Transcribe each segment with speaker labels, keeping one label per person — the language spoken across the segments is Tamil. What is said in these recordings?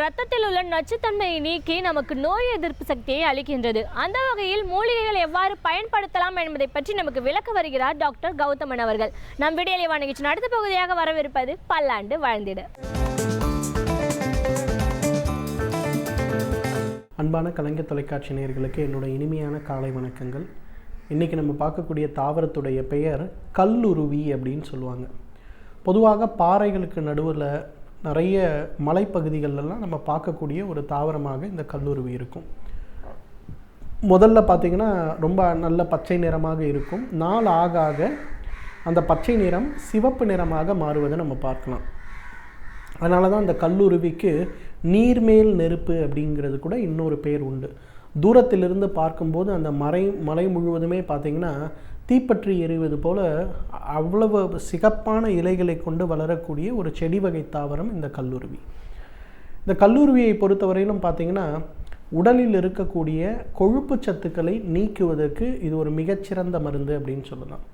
Speaker 1: இரத்தத்தில் உள்ள நச்சுத்தன்மையை நீக்கி நமக்கு நோய் எதிர்ப்பு சக்தியை அளிக்கின்றது. அந்த வகையில் மூலிகைகள் எவ்வாறு பயன்படுத்தலாம் என்பதை பற்றி நமக்கு விளக்க வருகிறார் டாக்டர் கௌதமன் அவர்கள். நம் விடியலைவா நிகழ்ச்சியின் அடுத்த பகுதியாக வரவிருப்பது பல்லாண்டு வாழ்ந்திட.
Speaker 2: அன்பான கலைஞர் தொலைக்காட்சி நேயர்களுக்கு என்னோட இனிமையான காலை வணக்கங்கள். இன்றைக்கி நம்ம பார்க்கக்கூடிய தாவரத்துடைய பெயர் கல்லுருவி அப்படின்னு சொல்லுவாங்க. பொதுவாக பாறைகளுக்கு நடுவில் நிறைய மலைப்பகுதிகளெல்லாம் நம்ம பார்க்கக்கூடிய ஒரு தாவரமாக இந்த கல்லுருவி இருக்கும். முதல்ல பார்த்திங்கன்னா ரொம்ப நல்ல பச்சை நிறமாக இருக்கும். நாள் ஆக ஆக அந்த பச்சை நிறம் சிவப்பு நிறமாக மாறுவதை நம்ம பார்க்கலாம். அதனால தான் அந்த கல்லுருவிக்கு நீர்மேல் நெருப்பு அப்படிங்கிறது கூட இன்னொரு பேர் உண்டு. தூரத்திலிருந்து பார்க்கும்போது அந்த மலை முழுவதுமே பார்த்திங்கன்னா தீப்பற்றி எறிவது போல் அவ்வளவு சிகப்பான இலைகளை கொண்டு வளரக்கூடிய ஒரு செடி வகை தாவரம் இந்த கல்லுருவி. இந்த கல்லுருவியை பொறுத்தவரையிலும் பார்த்திங்கன்னா உடலில் இருக்கக்கூடிய கொழுப்பு சத்துக்களை நீக்குவதற்கு இது ஒரு மிகச்சிறந்த மருந்து அப்படின்னு சொல்லலாம்.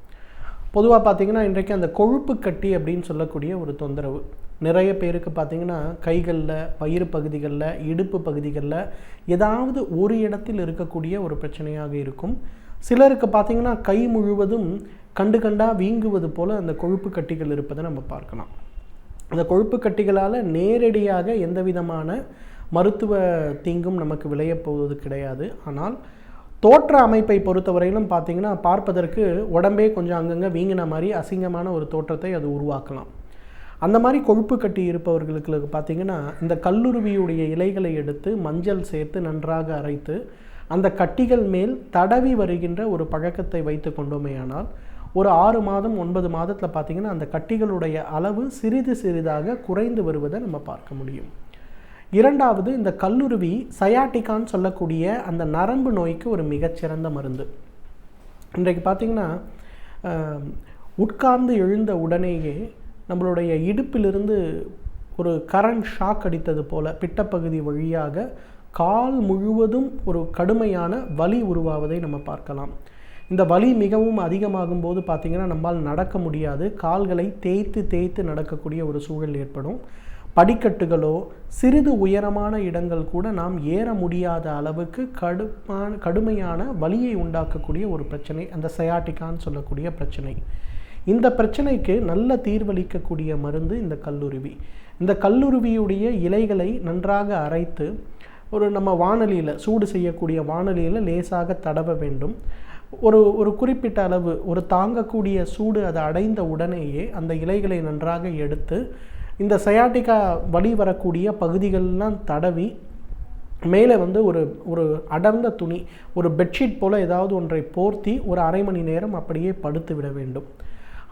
Speaker 2: பொதுவாக பார்த்திங்கன்னா இன்றைக்கு அந்த கொழுப்பு கட்டி அப்படின்னு சொல்லக்கூடிய ஒரு தொந்தரவு நிறைய பேருக்கு பார்த்திங்கன்னா கைகளில், வயிறு பகுதிகளில், இடுப்பு பகுதிகளில் ஏதாவது ஒரு இடத்தில் இருக்கக்கூடிய ஒரு பிரச்சனையாக இருக்கும். சிலருக்கு பார்த்திங்கன்னா கை முழுவதும் கண்டா வீங்குவது போல் அந்த கொழுப்பு கட்டிகள் இருப்பதை நம்ம பார்க்கலாம். அந்த கொழுப்பு கட்டிகளால் நேரடியாக எந்த விதமான மருத்துவ தீங்கும் நமக்கு விளையப் போவது கிடையாது. ஆனால் தோற்ற அமைப்பை பொறுத்தவரையிலும் பார்த்திங்கன்னா பார்ப்பதற்கு உடம்பே கொஞ்சம் அங்கங்கே வீங்கின மாதிரி அசிங்கமான ஒரு தோற்றத்தை அது உருவாக்கலாம். அந்த மாதிரி கொழுப்பு கட்டி இருப்பவர்களுக்கு பார்த்திங்கன்னா இந்த கல்லுருவியுடைய இலைகளை எடுத்து மஞ்சள் சேர்த்து நன்றாக அரைத்து அந்த கட்டிகள் மேல் தடவி வருகின்ற ஒரு பழக்கத்தை வைத்து கொண்டோமேயானால் ஒரு 6 மாதம் 9 மாதத்தில் பார்த்திங்கன்னா அந்த கட்டிகளுடைய அளவு சிறிது சிறிதாக குறைந்து வருவதை நம்ம பார்க்க முடியும். இரண்டாவது, இந்த கல்லுருவி சயாட்டிக்கான்னு சொல்லக்கூடிய அந்த நரம்பு நோய்க்கு ஒரு மிகச்சிறந்த மருந்து. இன்றைக்கு பார்த்திங்கன்னா உட்கார்ந்து எழுந்த உடனேயே நம்மளுடைய இடுப்பிலிருந்து ஒரு கரண்ட் ஷாக் அடித்தது போல் பிட்டப்பகுதி வழியாக கால் முழுவதும் ஒரு கடுமையான வலி உருவாவதை நம்ம பார்க்கலாம். இந்த வலி மிகவும் அதிகமாகும் போது பார்த்திங்கன்னா நம்மால் நடக்க முடியாது. கால்களை தேய்த்து நடக்கக்கூடிய ஒரு சூழல் ஏற்படும். படிக்கட்டுகளோ சிறிது உயரமான இடங்கள் கூட நாம் ஏற முடியாத அளவுக்கு கடுமையான வலியை உண்டாக்கக்கூடிய ஒரு பிரச்சனை அந்த சயாட்டிக்கான்னு சொல்லக்கூடிய பிரச்சனை. இந்த பிரச்சனைக்கு நல்ல தீர்வளிக்கக்கூடிய மருந்து இந்த கல்லுருவி. இந்த கல்லுருவியுடைய இலைகளை நன்றாக அரைத்து நம்ம வாணலியில் சூடு செய்யக்கூடிய வாணலியில் லேசாக தடவ வேண்டும். ஒரு குறிப்பிட்ட அளவு ஒரு தாங்கக்கூடிய சூடு அதை அடைந்த உடனேயே அந்த இலைகளை நன்றாக எடுத்து இந்த சயாட்டிக்கா வலி வரக்கூடிய பகுதிகளெலாம் தடவி மேலே ஒரு அடர்ந்த துணி, ஒரு பெட்ஷீட் போல் ஏதாவது ஒன்றை போர்த்தி ஒரு அரை மணி நேரம் அப்படியே படுத்து விட வேண்டும்.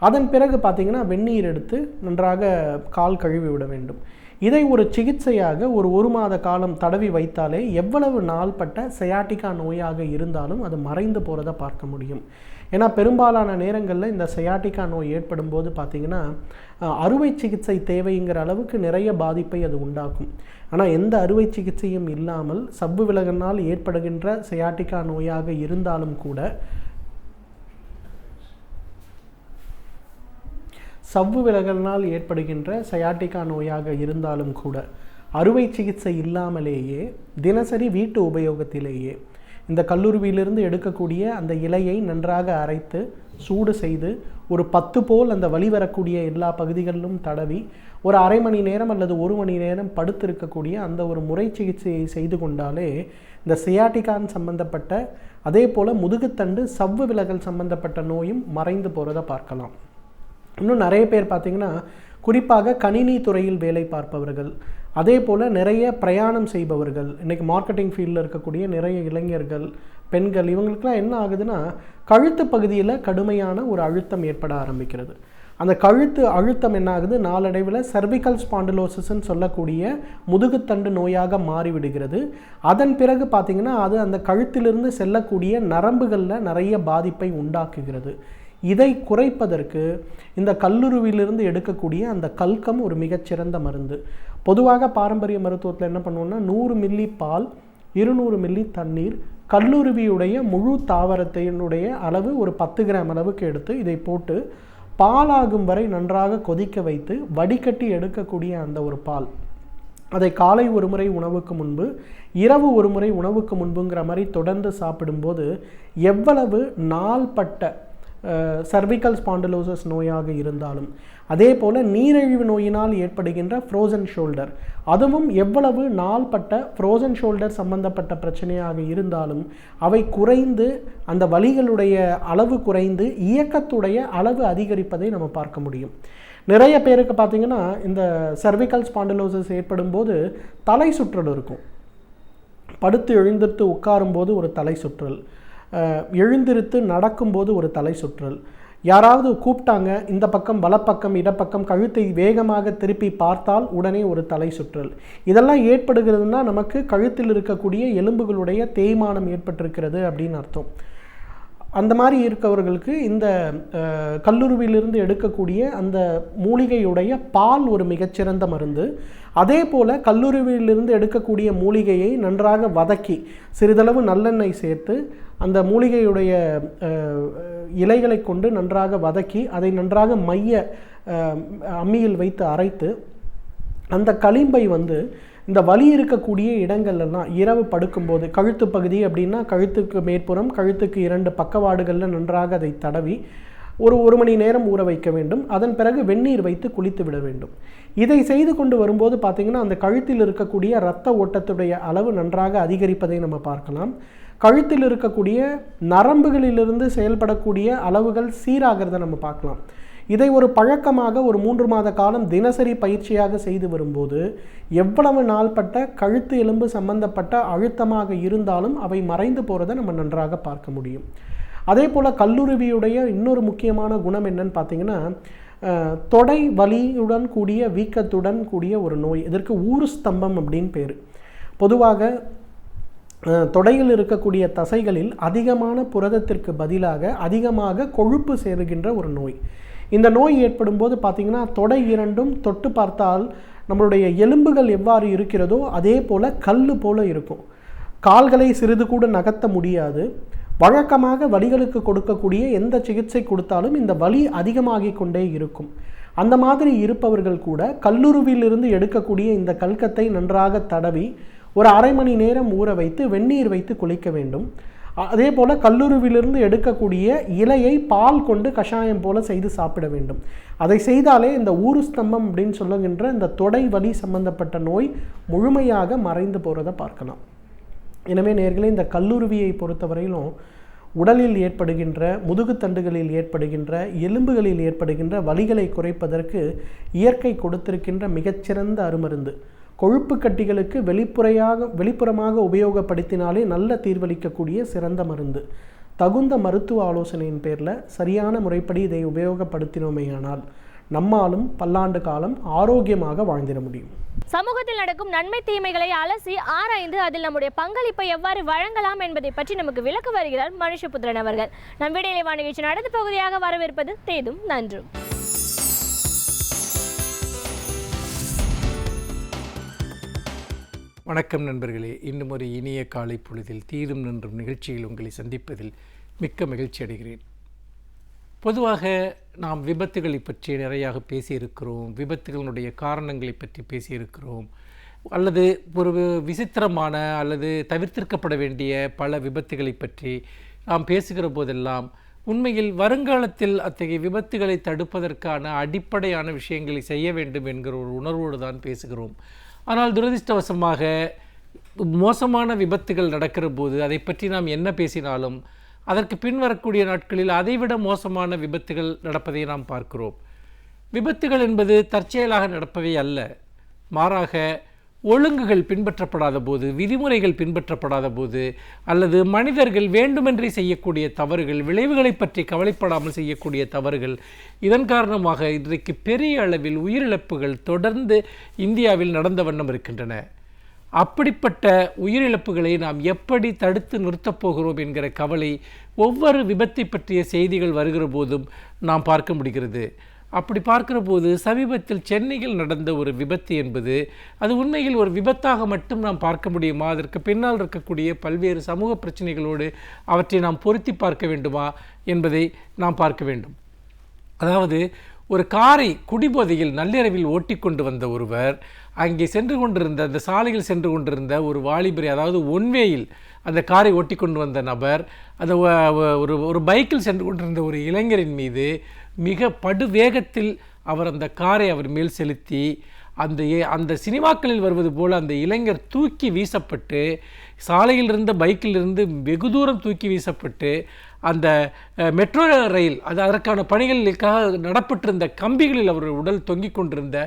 Speaker 2: அதன் பிறகு பார்த்திங்கன்னா வெந்நீர் எடுத்து நன்றாக கால் கழுவி விட வேண்டும். இதை ஒரு சிகிச்சையாக ஒரு மாத காலம் தடவி வைத்தாலே எவ்வளவு நாள்பட்ட சயாட்டிக்கா நோயாக இருந்தாலும் அது மறைந்து போகிறத பார்க்க முடியும். ஏன்னா பெரும்பாலான நேரங்களில் இந்த சயாட்டிக்கா நோய் ஏற்படும் போது பார்த்திங்கன்னா அறுவை சிகிச்சை தேவைங்கிற அளவுக்கு நிறைய பாதிப்பை அது உண்டாக்கும். ஆனால் எந்த அறுவை சிகிச்சையும் இல்லாமல் சவ்வு விலகனால் ஏற்படுகின்ற சயாட்டிக்கா நோயாக இருந்தாலும் கூட அறுவை சிகிச்சை இல்லாமலேயே தினசரி வீட்டு உபயோகத்திலேயே இந்த கல்லுருவியிலிருந்து எடுக்கக்கூடிய அந்த இலையை நன்றாக அரைத்து சூடு செய்து ஒரு 10 போல் அந்த வலி வரக்கூடிய எல்லா பகுதிகளிலும் தடவி ஒரு அரை மணி நேரம் அல்லது 1 மணி நேரம் படுத்திருக்கக்கூடிய அந்த ஒரு முறை சிகிச்சையை செய்து கொண்டாலே இந்த சியாட்டிகான் சம்பந்தப்பட்ட அதே போல் முதுகுத்தண்டு சவ்வு விலகல் சம்பந்தப்பட்ட நோயும் மறைந்து போகிறத பார்க்கலாம். இன்னும் நிறைய பேர் பார்த்திங்கன்னா குறிப்பாக கணினி துறையில் வேலை பார்ப்பவர்கள், அதே போல் நிறைய பிரயாணம் செய்பவர்கள், இன்றைக்கி மார்க்கெட்டிங் ஃபீல்டில் இருக்கக்கூடிய நிறைய இளைஞர்கள், பெண்கள், இவங்களுக்கெல்லாம் என்ன ஆகுதுன்னா கழுத்து பகுதியில் கடுமையான ஒரு அழுத்தம் ஏற்பட ஆரம்பிக்கிறது. அந்த கழுத்து அழுத்தம் என்ன ஆகுது, நாளடைவில் சர்விக்கல் ஸ்பாண்டிலோசிஸ்ன்னு சொல்லக்கூடிய முதுகுத்தண்டு நோயாக மாறிவிடுகிறது. அதன் பிறகு பார்த்திங்கன்னா அது அந்த கழுத்திலிருந்து செல்லக்கூடிய நரம்புகளில் நிறைய பாதிப்பை உண்டாக்குகிறது. இதை குறைப்பதற்கு இந்த கல்லுருவிலிருந்து எடுக்கக்கூடிய அந்த கல்கம் ஒரு மிகச்சிறந்த மருந்து. பொதுவாக பாரம்பரிய மருத்துவத்தில் என்ன பண்ணுவோம்னா 100 மில்லி பால், 200 மில்லி தண்ணீர், கல்லுருவியுடைய முழு தாவரத்தினுடைய அளவு ஒரு 10 கிராம் அளவுக்கு எடுத்து இதை போட்டு பாலாகும் வரை நன்றாக கொதிக்க வைத்து வடிகட்டி எடுக்கக்கூடிய அந்த ஒரு பால், அதை காலை ஒரு முறை உணவுக்கு முன்பு, இரவு ஒரு முறை உணவுக்கு முன்புங்கிற மாதிரி தொடர்ந்து சாப்பிடும்போது எவ்வளவு நாள்பட்ட சர்விக்கல் ஸ்பாண்டிலோசிஸ் நோயாக இருந்தாலும், அதே போல் நீரிழிவு நோயினால் ஏற்படுகின்ற ஃப்ரோசன் ஷோல்டர், அதுவும் எவ்வளவு நாள்பட்ட ஃப்ரோசன் ஷோல்டர் சம்பந்தப்பட்ட பிரச்சனையாக இருந்தாலும் அவை குறைந்து, அந்த வலிகளுடைய அளவு குறைந்து இயக்கத்துடைய அளவு அதிகரிப்பதை நம்ம பார்க்க முடியும். நிறைய பேருக்கு பார்த்திங்கன்னா இந்த சர்விக்கல் ஸ்பாண்டிலோசிஸ் ஏற்படும் போது தலை சுற்றல் இருக்கும். படுத்து எழுந்திருத்து உட்காரும்போது ஒரு தலை சுற்றல், எழுந்திருத்து நடக்கும்போது ஒரு தலை சுற்றல், யாராவது கூப்பிட்டாங்க இந்த பக்கம் வலப்பக்கம் இடப்பக்கம் கழுத்தை வேகமாக திருப்பி பார்த்தால் உடனே ஒரு தலை சுற்றல், இதெல்லாம் ஏற்படுகிறதுனா நமக்கு கழுத்தில் இருக்கக்கூடிய எலும்புகளுடைய தேய்மானம் ஏற்பட்டிருக்கிறது அப்படின்னு அர்த்தம். அந்த மாதிரி இருக்கவர்களுக்கு இந்த கல்லுருவிலிருந்து எடுக்கக்கூடிய அந்த மூலிகையுடைய பால் ஒரு மிகச்சிறந்த மருந்து. அதே போல் கல்லுருவிலிருந்து எடுக்கக்கூடிய மூலிகையை நன்றாக வதக்கி சிறிதளவு நல்லெண்ணெய் சேர்த்து அந்த மூலிகையுடைய இலைகளை கொண்டு நன்றாக வதக்கி அதை நன்றாக மைய அம்மியில் வைத்து அரைத்து அந்த களிம்பை இந்த வலி இருக்கக்கூடிய இடங்கள்லாம் இரவு படுக்கும்போது, கழுத்து பகுதி அப்படின்னா கழுத்துக்கு மேற்புறம், கழுத்துக்கு 2 பக்கவாடுகளில் நன்றாக அதை தடவி ஒரு மணி நேரம் ஊற வைக்க வேண்டும். அதன் பிறகு வெந்நீர் வைத்து குளித்து விட வேண்டும். இதை செய்து கொண்டு வரும்போது பார்த்திங்கன்னா அந்த கழுத்தில் இருக்கக்கூடிய இரத்த ஓட்டத்துடைய அளவு நன்றாக அதிகரிப்பதை நம்ம பார்க்கலாம். கழுத்தில் இருக்கக்கூடிய நரம்புகளிலிருந்து செயல்படக்கூடிய அளவுகள் சீராகிறத நம்ம பார்க்கலாம். இதை ஒரு பழக்கமாக ஒரு 3 மாத காலம் தினசரி பயிற்சியாக செய்து வரும்போது எவ்வளவு நாள்பட்ட கழுத்து எலும்பு சம்பந்தப்பட்ட அழுத்தமாக இருந்தாலும் அவை மறைந்து போகிறத நம்ம நன்றாக பார்க்க முடியும். அதே போல் கல்லுருவியுடைய இன்னொரு முக்கியமான குணம் என்னன்னு பார்த்தீங்கன்னா, தொடை வலியுடன் கூடிய வீக்கத்துடன் கூடிய ஒரு நோய். இதற்கு ஊரு ஸ்தம்பம் அப்படின்னு பேர். பொதுவாக தொடையில் இருக்கக்கூடிய தசைகளில் அதிகமான புரதத்திற்கு பதிலாக அதிகமாக கொழுப்பு சேருகின்ற ஒரு நோய். இந்த நோய் ஏற்படும் போது பார்த்திங்கன்னா தொடை இரண்டும் தொட்டு பார்த்தால் நம்மளுடைய எலும்புகள் எவ்வாறு இருக்கிறதோ அதே போல் கல் போல் இருக்கும். கால்களை சிறிது கூட நகர்த்த முடியாது. வழக்கமாக வலிகளுக்கு கொடுக்கக்கூடிய எந்த சிகிச்சை கொடுத்தாலும் இந்த வலி அதிகமாகி கொண்டே இருக்கும். அந்த மாதிரி இருப்பவர்கள் கூட கல்லுருவிலிருந்து எடுக்கக்கூடிய இந்த கல்கத்தை நன்றாக தடவி ஒரு அரை மணி நேரம் ஊற வைத்து வெந்நீர் வைத்து குளிக்க வேண்டும். அதே போல் கல்லுருவிலிருந்து எடுக்கக்கூடிய இலையை பால் கொண்டு கஷாயம் போல் செய்து சாப்பிட வேண்டும். அதை செய்தாலே இந்த ஊரு ஸ்தம்பம் அப்படின்னு சொல்லுகின்ற இந்த தொடை வலி சம்பந்தப்பட்ட நோய் முழுமையாக மறைந்து போகிறத பார்க்கலாம். எனவே நேர்களே, இந்த கல்லுருவியை பொறுத்தவரையிலும் உடலில் ஏற்படுகின்ற, முதுகுத்தண்டுகளில் ஏற்படுகின்ற, எலும்புகளில் ஏற்படுகின்ற வலிகளை குறைப்பதற்கு இயற்கை கொடுத்திருக்கின்ற மிகச்சிறந்த அருமருந்து. கொழுப்பு கட்டிகளுக்கு வெளிப்புறமாக உபயோகப்படுத்தினாலே நல்ல தீர்வளிக்கக்கூடிய சிறந்த மருந்து. தகுந்த மருத்துவ ஆலோசனையின் பேரில் சரியான முறைப்படி இதை உபயோகப்படுத்தினோமேயானால் நம்மாலும் பல்லாண்டு காலம் ஆரோக்கியமாக வாழ்ந்திட முடியும்.
Speaker 1: சமூகத்தில் நடக்கும் நன்மை தீமைகளை அலசி ஆராய்ந்து அதில் நம்முடைய பங்களிப்பை எவ்வாறு வழங்கலாம் என்பதை பற்றி நமக்கு விளக்க வருகிறார் மனுஷபுத்திரன் அவர்கள். நம் விடையிலே நிகழ்ச்சி நடந்த பகுதியாக வரவேற்பது தேதும் நன்றும்.
Speaker 3: வணக்கம் நண்பர்களே, இன்னும் ஒரு இனிய காலை பொழுதில் தீதும் நன்றும் நிகழ்ச்சியில் உங்களை சந்திப்பதில் மிக்க மகிழ்ச்சி அடைகிறேன். பொதுவாக நாம் விபத்துகளை பற்றி நிறையாக பேசியிருக்கிறோம், விபத்துகளுடைய காரணங்களை பற்றி பேசியிருக்கிறோம், அல்லது ஒரு விசித்திரமான அல்லது தவிர்த்திருக்கப்பட வேண்டிய பல விபத்துகளை பற்றி நாம் பேசுகிற போதெல்லாம் உண்மையில் வருங்காலத்தில் அத்தகைய விபத்துகளை தடுப்பதற்கான அடிப்படையான விஷயங்களை செய்ய வேண்டும் என்கிற ஒரு உணர்வோடு தான் பேசுகிறோம். ஆனால் துரதிர்ஷ்டவசமாக மோசமான விபத்துகள் நடக்கிற போது அதை பற்றி நாம் என்ன பேசினாலும் அதற்கு பின்வரக்கூடிய நாட்களில் அதைவிட மோசமான விபத்துகள் நடப்பதை நாம் பார்க்கிறோம். விபத்துகள் என்பது தற்செயலாக நடப்பவை அல்ல, மாறாக ஒழுங்குகள் பின்பற்றப்படாத போது, விதிமுறைகள் பின்பற்றப்படாத போது, அல்லது மனிதர்கள் வேண்டுமென்றே செய்யக்கூடிய தவறுகள், விளைவுகளை பற்றி கவலைப்படாமல் செய்யக்கூடிய தவறுகள், இதன் காரணமாக இன்றைக்கு பெரிய அளவில் உயிரிழப்புகள் தொடர்ந்து இந்தியாவில் நடந்த வண்ணம் இருக்கின்றன. அப்படிப்பட்ட உயிரிழப்புகளை நாம் எப்படி தடுத்து நிறுத்தப் போகிறோம் என்கிற கவலை ஒவ்வொரு விபத்தை பற்றிய செய்திகள் வருகிற போதும் நாம் பார்க்க முடிகிறது. அப்படி பார்க்கிற போது சமீபத்தில் சென்னையில் நடந்த ஒரு விபத்து என்பது அது உண்மையில் ஒரு விபத்தாக மட்டும் நாம் பார்க்க முடியுமா? அதற்கு பின்னால் இருக்கக்கூடிய பல்வேறு சமூக பிரச்சனைகளோடு அவற்றை நாம் பொருத்தி பார்க்க வேண்டுமா என்பதை நாம் பார்க்க வேண்டும். அதாவது ஒரு காரை குடிபோதையில் நள்ளிரவில் ஓட்டிக்கொண்டு வந்த ஒருவர் அங்கே சென்று கொண்டிருந்த அந்த சாலையில் சென்று கொண்டிருந்த ஒரு வாலிபரை, அதாவது ஒன்வேயில் அந்த காரை ஓட்டி கொண்டு வந்த நபர் அந்த ஒரு பைக்கில் சென்று கொண்டிருந்த ஒரு இளைஞரின் மீது மிக படுவேகத்தில் அவர் அந்த காரை அவர் மேல் செலுத்தி அந்த சினிமாக்களில் வருவது போல் அந்த இளைஞர் தூக்கி வீசப்பட்டு, சாலையில் இருந்த பைக்கில் இருந்து வெகு தூரம் தூக்கி வீசப்பட்டு, அந்த மெட்ரோ ரயில் அதற்கான பணிகளுக்காக நடப்பட்டிருந்த கம்பிகளில் அவர் உடல் தொங்கிக் கொண்டிருந்த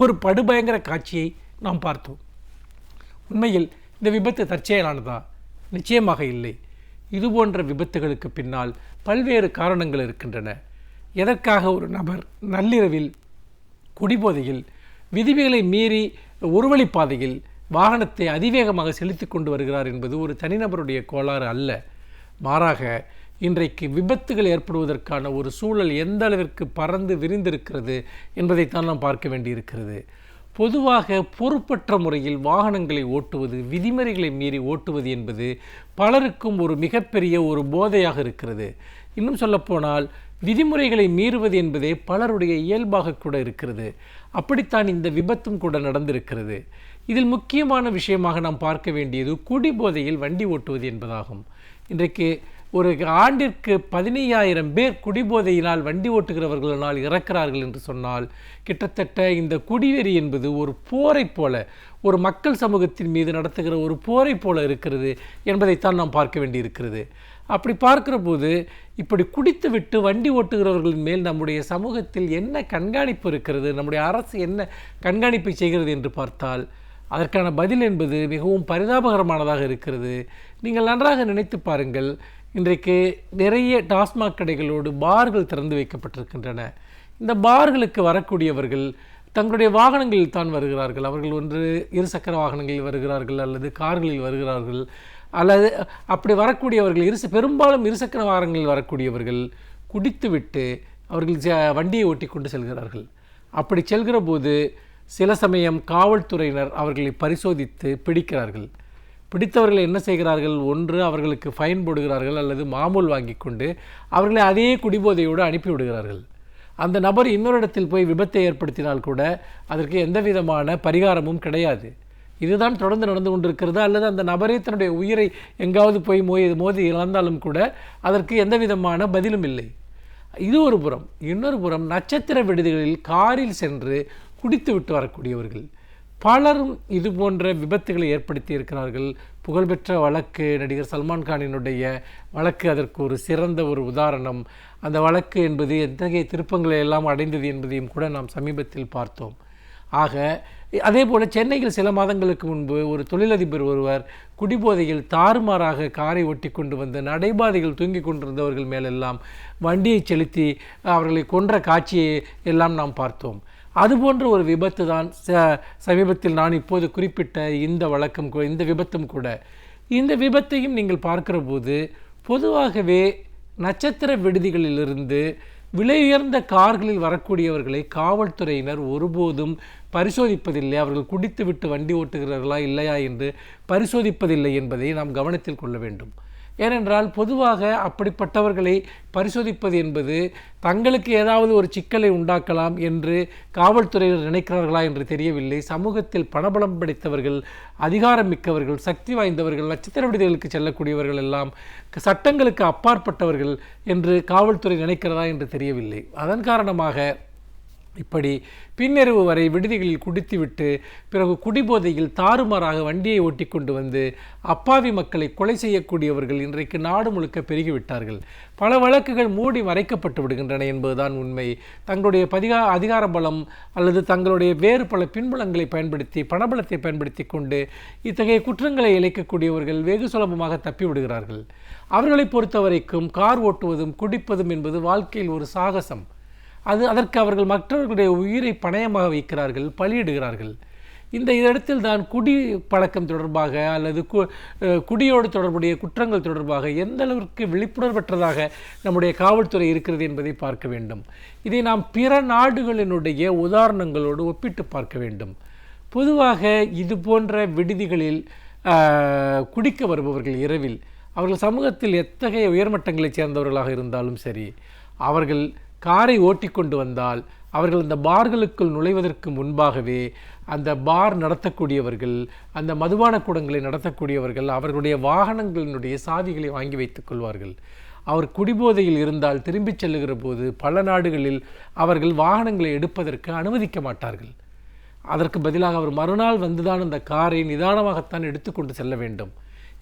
Speaker 3: ஒரு படுபயங்கர காட்சியை நாம் பார்த்தோம். உண்மையில் இந்த விபத்து தற்செயலானதா? நிச்சயமாக இல்லை. இதுபோன்ற விபத்துகளுக்கு பின்னால் பல்வேறு காரணங்கள் இருக்கின்றன. எதற்காக ஒரு நபர் நள்ளிரவில் குடிபோதையில் விதிகளை மீறி ஒருவழிப்பாதையில் வாகனத்தை அதிவேகமாக செலுத்தி கொண்டு வருகிறார் என்பது ஒரு தனிநபருடைய கோளாறு அல்ல. மாறாக இன்றைக்கு விபத்துகள் ஏற்படுவதற்கான ஒரு சூழல் எந்த அளவிற்கு பறந்து விரிந்திருக்கிறது என்பதைத்தான் நாம் பார்க்க வேண்டியிருக்கிறது. பொதுவாக பொறுப்பற்ற முறையில் வாகனங்களை ஓட்டுவது, விதிமுறைகளை மீறி ஓட்டுவது என்பது பலருக்கும் ஒரு மிகப்பெரிய ஒரு போதையாக இருக்கிறது. இன்னும் சொல்லப்போனால் விதிமுறைகளை மீறுவது என்பதே பலருடைய இயல்பாக கூட இருக்கிறது. அப்படித்தான் இந்த விபத்தும் கூட நடந்திருக்கிறது. இதில் முக்கியமான விஷயமாக நாம் பார்க்க வேண்டியது குடிபோதையில் வண்டி ஓட்டுவது என்பதாகும். இன்றைக்கு ஒரு ஆண்டிற்கு 15,000 பேர் குடிபோதையினால் வண்டி ஓட்டுகிறவர்களால் இறக்கிறார்கள் என்று சொன்னால், கிட்டத்தட்ட இந்த குடிவெறி என்பது ஒரு போரை போல, ஒரு மக்கள் சமூகத்தின் மீது நடத்துகிற ஒரு போரை போல இருக்கிறது என்பதைத்தான் நாம் பார்க்க வேண்டியிருக்கிறது. அப்படி பார்க்கிற போது இப்படி குடித்துவிட்டு வண்டி ஓட்டுகிறவர்களின் மேல் நம்முடைய சமூகத்தில் என்ன கண்காணிப்பு இருக்கிறது, நம்முடைய அரசு என்ன கண்காணிப்பை செய்கிறது என்று பார்த்தால் அதற்கான பதில் என்பது மிகவும் பரிதாபகரமானதாக இருக்கிறது. நீங்கள் நன்றாக நினைத்து பாருங்கள். இன்றைக்கு நிறைய டாஸ்மாக் கடைகளோடு பார்கள் திறந்து வைக்கப்பட்டிருக்கின்றன. இந்த பார்களுக்கு வரக்கூடியவர்கள் தங்களுடைய வாகனங்களில் தான் வருகிறார்கள். அவர்கள் ஒன்று இருசக்கர வாகனங்களில் வருகிறார்கள், அல்லது கார்களில் வருகிறார்கள், அல்லது அப்படி வரக்கூடியவர்கள் பெரும்பாலும் இருசக்கர வாகனங்களில் வரக்கூடியவர்கள் குடித்துவிட்டு அவர்கள் வண்டியை ஓட்டி கொண்டு செல்கிறார்கள். அப்படி செல்கிற போது சில சமயம் காவல்துறையினர் அவர்களை பரிசோதித்து பிடிக்கிறார்கள். பிடித்தவர்கள் என்ன செய்கிறார்கள்? ஒன்று அவர்களுக்கு ஃபைன் போடுகிறார்கள், அல்லது மாமூல் வாங்கி கொண்டு அவர்களை அதே குடிபோதையோடு அனுப்பிவிடுகிறார்கள். அந்த நபர் இன்னொரு இடத்தில் போய் விபத்தை ஏற்படுத்தினால் கூட அதற்கு எந்த விதமான பரிகாரமும் கிடையாது. இதுதான் தொடர்ந்து நடந்து கொண்டிருக்கிறது. அல்லது அந்த நபரே தன்னுடைய உயிரை எங்காவது போய் மோதி இழந்தாலும் கூட அதற்கு எந்த விதமான பதிலும் இல்லை. இது ஒரு புறம். இன்னொரு புறம் நட்சத்திர விடுதிகளில் காரில் சென்று குடித்து விட்டு வரக்கூடியவர்கள் பலரும் இது போன்ற விபத்துகளை ஏற்படுத்தி இருக்கிறார்கள். புகழ்பெற்ற வழக்கு நடிகர் சல்மான் கானினுடைய வழக்கு அதற்கு ஒரு சிறந்த ஒரு உதாரணம். அந்த வழக்கு என்பது எத்தகைய திருப்பங்களை எல்லாம் அடைந்தது என்பதையும் கூட நாம் சமீபத்தில் பார்த்தோம். ஆக அதே போல் சென்னையில் சில மாதங்களுக்கு முன்பு ஒரு தொழிலதிபர் ஒருவர் குடிபோதையில் தாறுமாறாக காரை ஒட்டி கொண்டு வந்து நடைபாதைகள் தூங்கி கொண்டிருந்தவர்கள் மேலெல்லாம் வண்டியை செலுத்தி அவர்களை கொன்ற காட்சியை எல்லாம் நாம் பார்த்தோம். அதுபோன்ற ஒரு விபத்து தான் சமீபத்தில் நான் இப்போது குறிப்பிட்ட இந்த விபத்தும் கூட. இந்த விபத்தையும் நீங்கள் பார்க்கிற போது பொதுவாகவே நட்சத்திர விடுதிகளிலிருந்து விலையுயர்ந்த கார்களில் வரக்கூடியவர்களை காவல்துறையினர் ஒருபோதும் பரிசோதிப்பதில்லை. அவர்கள் குடித்துவிட்டு வண்டி ஓட்டுகிறார்களா இல்லையா என்று பரிசோதிப்பதில்லை என்பதை நாம் கவனத்தில் கொள்ள வேண்டும். ஏனென்றால் பொதுவாக அப்படிப்பட்டவர்களை பரிசோதிப்பது என்பது தங்களுக்கு ஏதாவது ஒரு சிக்கலை உண்டாக்கலாம் என்று காவல்துறையினர் நினைக்கிறார்களா என்று தெரியவில்லை. சமூகத்தில் பணபலம் படைத்தவர்கள், அதிகாரம் மிக்கவர்கள், சக்தி வாய்ந்தவர்கள், நட்சத்திர விடுதிகளுக்கு செல்லக்கூடியவர்கள் எல்லாம் சட்டங்களுக்கு அப்பாற்பட்டவர்கள் என்று காவல்துறை நினைக்கிறதா என்று தெரியவில்லை. அதன் காரணமாக இப்படி பின்னிரவு வரை விடுதிகளில் குடித்துவிட்டு பிறகு குடிபோதையில் தாறுமாறாக வண்டியை ஓட்டி கொண்டு வந்து அப்பாவி மக்களை கொலை செய்யக்கூடியவர்கள் இன்றைக்கு நாடு முழுக்க பெருகிவிட்டார்கள். பல வழக்குகள் மூடி மறைக்கப்பட்டு விடுகின்றன என்பதுதான் உண்மை. தங்களுடைய அதிகார பலம் அல்லது தங்களுடைய வேறு பல பின்புலங்களை பயன்படுத்தி, பணபலத்தை பயன்படுத்தி கொண்டு இத்தகைய குற்றங்களை இழைக்கக்கூடியவர்கள் வெகு சுலபமாக தப்பிவிடுகிறார்கள். அவர்களை பொறுத்தவரைக்கும் கார் ஓட்டுவதும் குடிப்பதும் என்பது வாழ்க்கையில் ஒரு சாகசம். அதற்கு அவர்கள் மற்றவர்களுடைய உயிரை பணயமாக வைக்கிறார்கள், பலியிடுகிறார்கள். இந்த இடத்தில் தான் குடி பழக்கம் தொடர்பாக அல்லது குடியோடு தொடர்புடைய குற்றங்கள் தொடர்பாக எந்த அளவிற்கு விழிப்புணர்வற்றதாக நம்முடைய காவல்துறை இருக்கிறது என்பதை பார்க்க வேண்டும். இதை நாம் பிற நாடுகளினுடைய உதாரணங்களோடு ஒப்பிட்டு பார்க்க வேண்டும். பொதுவாக இது போன்ற விடுதிகளில் குடிக்க வருபவர்கள் இரவில் அவர்கள் சமூகத்தில் எத்தகைய உயர்மட்டங்களைச் சேர்ந்தவர்களாக இருந்தாலும் சரி, அவர்கள் காரை ஓட்டி கொண்டு வந்தால் அவர்கள் அந்த பார்களுக்குள் நுழைவதற்கு முன்பாகவே அந்த பார் நடத்தக்கூடியவர்கள், அந்த மதுபான கூடங்களை நடத்தக்கூடியவர்கள் அவர்களுடைய வாகனங்களினுடைய சாவிகளை வாங்கி வைத்துக் கொள்வார்கள். அவர் குடிபோதையில் இருந்தால் திரும்பிச் செல்லுகிற போது பல நாடுகளில் அவர்கள் வாகனங்களை எடுப்பதற்கு அனுமதிக்க மாட்டார்கள். அதற்கு பதிலாக அவர் மறுநாள் வந்துதான் அந்த காரை நிதானமாகத்தான் எடுத்துக்கொண்டு செல்ல வேண்டும்.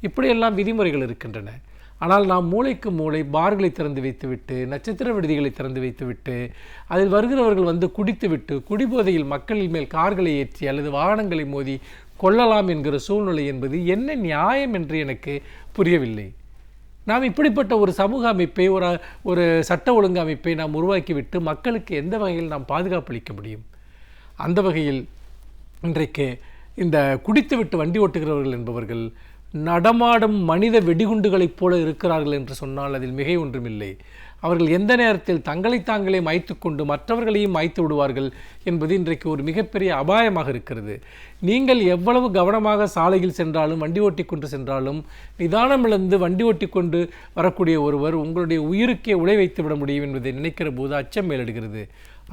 Speaker 3: இப்படியெல்லாம் விதிமுறைகள் இருக்கின்றன. ஆனால் நாம் மூளைக்கு மூளை பார்களை திறந்து வைத்துவிட்டு, நட்சத்திர விடுதிகளை திறந்து வைத்துவிட்டு, அதில் வருகிறவர்கள் வந்து குடித்துவிட்டு குடிபோதையில் மக்களின் மேல் கார்களை ஏற்றி அல்லது வாகனங்களை மோதி கொள்ளலாம் என்கிற சூழ்நிலை என்பது என்ன நியாயம் என்று எனக்கு புரியவில்லை. நாம் இப்படிப்பட்ட ஒரு சமூக அமைப்பை, ஒரு சட்ட ஒழுங்கு அமைப்பை நாம் உருவாக்கிவிட்டு மக்களுக்கு எந்த வகையில் நாம் பாதுகாப்பளிக்க முடியும்? அந்த வகையில் இன்றைக்கு இந்த குடித்துவிட்டு வண்டி ஓட்டுகிறவர்கள் என்பவர்கள் நடமாடும் மனித வெடிகுண்டுகளைப் போல இருக்கிறார்கள் என்று சொன்னால் அதில் மிகை ஒன்றுமில்லை. அவர்கள் எந்த நேரத்தில் தங்களை தாங்களே மாய்த்து கொண்டு மற்றவர்களையும் மாய்த்து விடுவார்கள் என்பது இன்றைக்கு ஒரு மிகப்பெரிய அபாயமாக இருக்கிறது. நீங்கள் எவ்வளவு கவனமாக சாலையில் சென்றாலும், வண்டி ஓட்டி கொண்டு சென்றாலும், நிதானமிழந்து வண்டி ஓட்டி கொண்டு வரக்கூடிய ஒருவர் உங்களுடைய உயிருக்கே உழை வைத்து விட முடியும் என்பதை நினைக்கிற போது அச்சம் மேலிடுகிறது.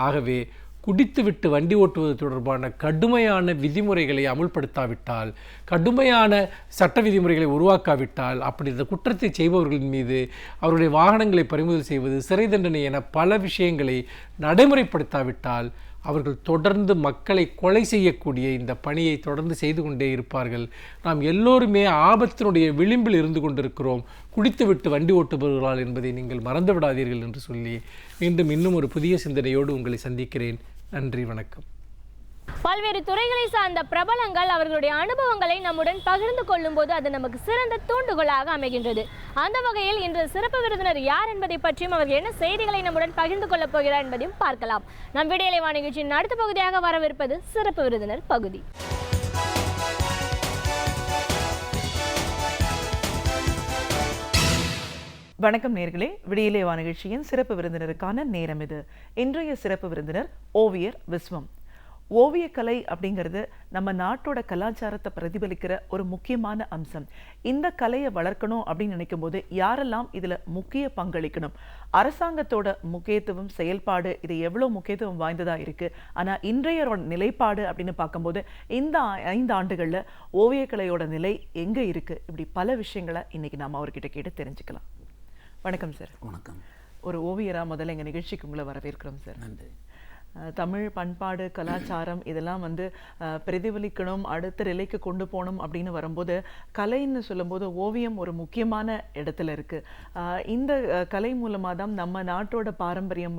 Speaker 3: ஆகவே குடித்துவிட்டு வண்டி ஓட்டுவது தொடர்பான கடுமையான விதிமுறைகளை அமுல்படுத்தாவிட்டால், கடுமையான சட்ட விதிமுறைகளை உருவாக்காவிட்டால், அப்படி இந்த குற்றத்தை செய்பவர்களின் மீது அவருடைய வாகனங்களை பறிமுதல் செய்வது, சிறை தண்டனை என பல விஷயங்களை நடைமுறைப்படுத்தாவிட்டால் அவர்கள் தொடர்ந்து மக்களை கொலை செய்யக்கூடிய இந்த பணியை தொடர்ந்து செய்து கொண்டே இருப்பார்கள். நாம் எல்லோருமே ஆபத்தினுடைய விளிம்பில் இருந்து கொண்டிருக்கிறோம் குடித்துவிட்டு வண்டி ஓட்டுபவர்களால் என்பதை நீங்கள் மறந்து விடாதீர்கள் என்று சொல்லி மீண்டும் இன்னும் ஒரு புதிய சிந்தனையோடு உங்களை சந்திக்கிறேன். நன்றி, வணக்கம்.
Speaker 1: பல்வேறு துறைகளை சார்ந்த பிரபலங்கள் அவர்களுடைய அனுபவங்களை நம்முடன் பகிர்ந்து கொள்ளும் போது அது நமக்கு சிறந்த தூண்டுகோலாக அமைகின்றது. அந்த வகையில் இன்று சிறப்பு விருந்தினர் யார் என்பதை பற்றியும் அவர்கள் என்ன செய்திகளை நம்முடன் பகிர்ந்து கொள்ளப் போகிறார் என்பதையும் பார்க்கலாம். நம் விடியலை நிகழ்ச்சியின் அடுத்த பகுதியாக வரவிருப்பது சிறப்பு விருந்தினர் பகுதி.
Speaker 4: வணக்கம் நேர்களே, விடியலை நிகழ்ச்சியின் சிறப்பு விருந்தினருக்கான நேரம் இது. இன்றைய சிறப்பு விருந்தினர் ஓவியர் விஸ்வம். ஓவியக்கலை அப்படிங்கிறது நம்ம நாட்டோட கலாச்சாரத்தை பிரதிபலிக்கிற ஒரு முக்கியமான அம்சம். இந்த கலையை வளர்க்கணும் அப்படின்னு நினைக்கும் போது யாரெல்லாம் இதில் முக்கிய பங்களிக்கணும்? அரசாங்கத்தோட முக்கியத்துவம், செயல்பாடு இது எவ்வளோ முக்கியத்துவம் வாய்ந்ததாக இருக்குது. ஆனால் இன்றைய நிலைப்பாடு அப்படின்னு பார்க்கும்போது இந்த 5 ஆண்டுகளில் ஓவியக்கலையோட நிலை எங்கே இருக்குது? இப்படி பல விஷயங்களை இன்னைக்கு நாம் அவர்கிட்ட கேட்டு தெரிஞ்சுக்கலாம். வணக்கம் சார்.
Speaker 5: வணக்கம்.
Speaker 4: ஒரு ஓவியராக முதல்ல எங்கள் நிகழ்ச்சிக்கு உங்களை வரவேற்கிறோம் சார்.
Speaker 5: நன்றி.
Speaker 4: தமிழ் பண்பாடு, கலாச்சாரம் இதெல்லாம் பிரதிபலிக்கணும், அடுத்த நிலைக்கு கொண்டு போகணும் அப்படின்னு வரும்போது கலைன்னு சொல்லும்போது ஓவியம் ஒரு முக்கியமான இடத்துல இருக்குது. இந்த கலை மூலமாக தான் நம்ம நாட்டோட பாரம்பரியம்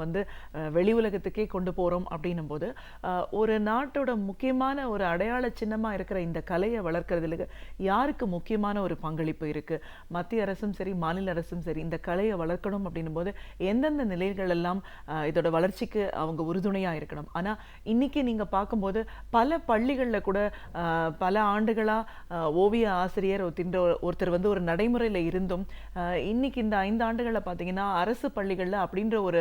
Speaker 4: வெளி உலகத்துக்கே கொண்டு போகிறோம் அப்படின்னும் போது ஒரு நாட்டோட முக்கியமான ஒரு அடையாள சின்னமாக இருக்கிற இந்த கலையை வளர்க்கறதுல யாருக்கு முக்கியமான ஒரு பங்களிப்பு இருக்குது? மத்திய அரசும் சரி, மாநில அரசும் சரி இந்த கலையை வளர்க்கணும் அப்படின்னும் போது எந்தெந்த நிலைகள் எல்லாம் இதோட வளர்ச்சிக்கு அவங்க உறுதுணை இருக்கணும்? ஆனா இன்னைக்கு நீங்க பார்க்கும்போது பல பள்ளிகள்ல கூட பல ஆண்டுகளா ஓவிய ஆசிரியர் ஒருத்தர் ஒரு நடைமுறையில இருந்தும் இன்னைக்கு இந்த 5 ஆண்டுகளை பார்த்தீங்கன்னா அரசு பள்ளிகள்ல அப்படின்ற ஒரு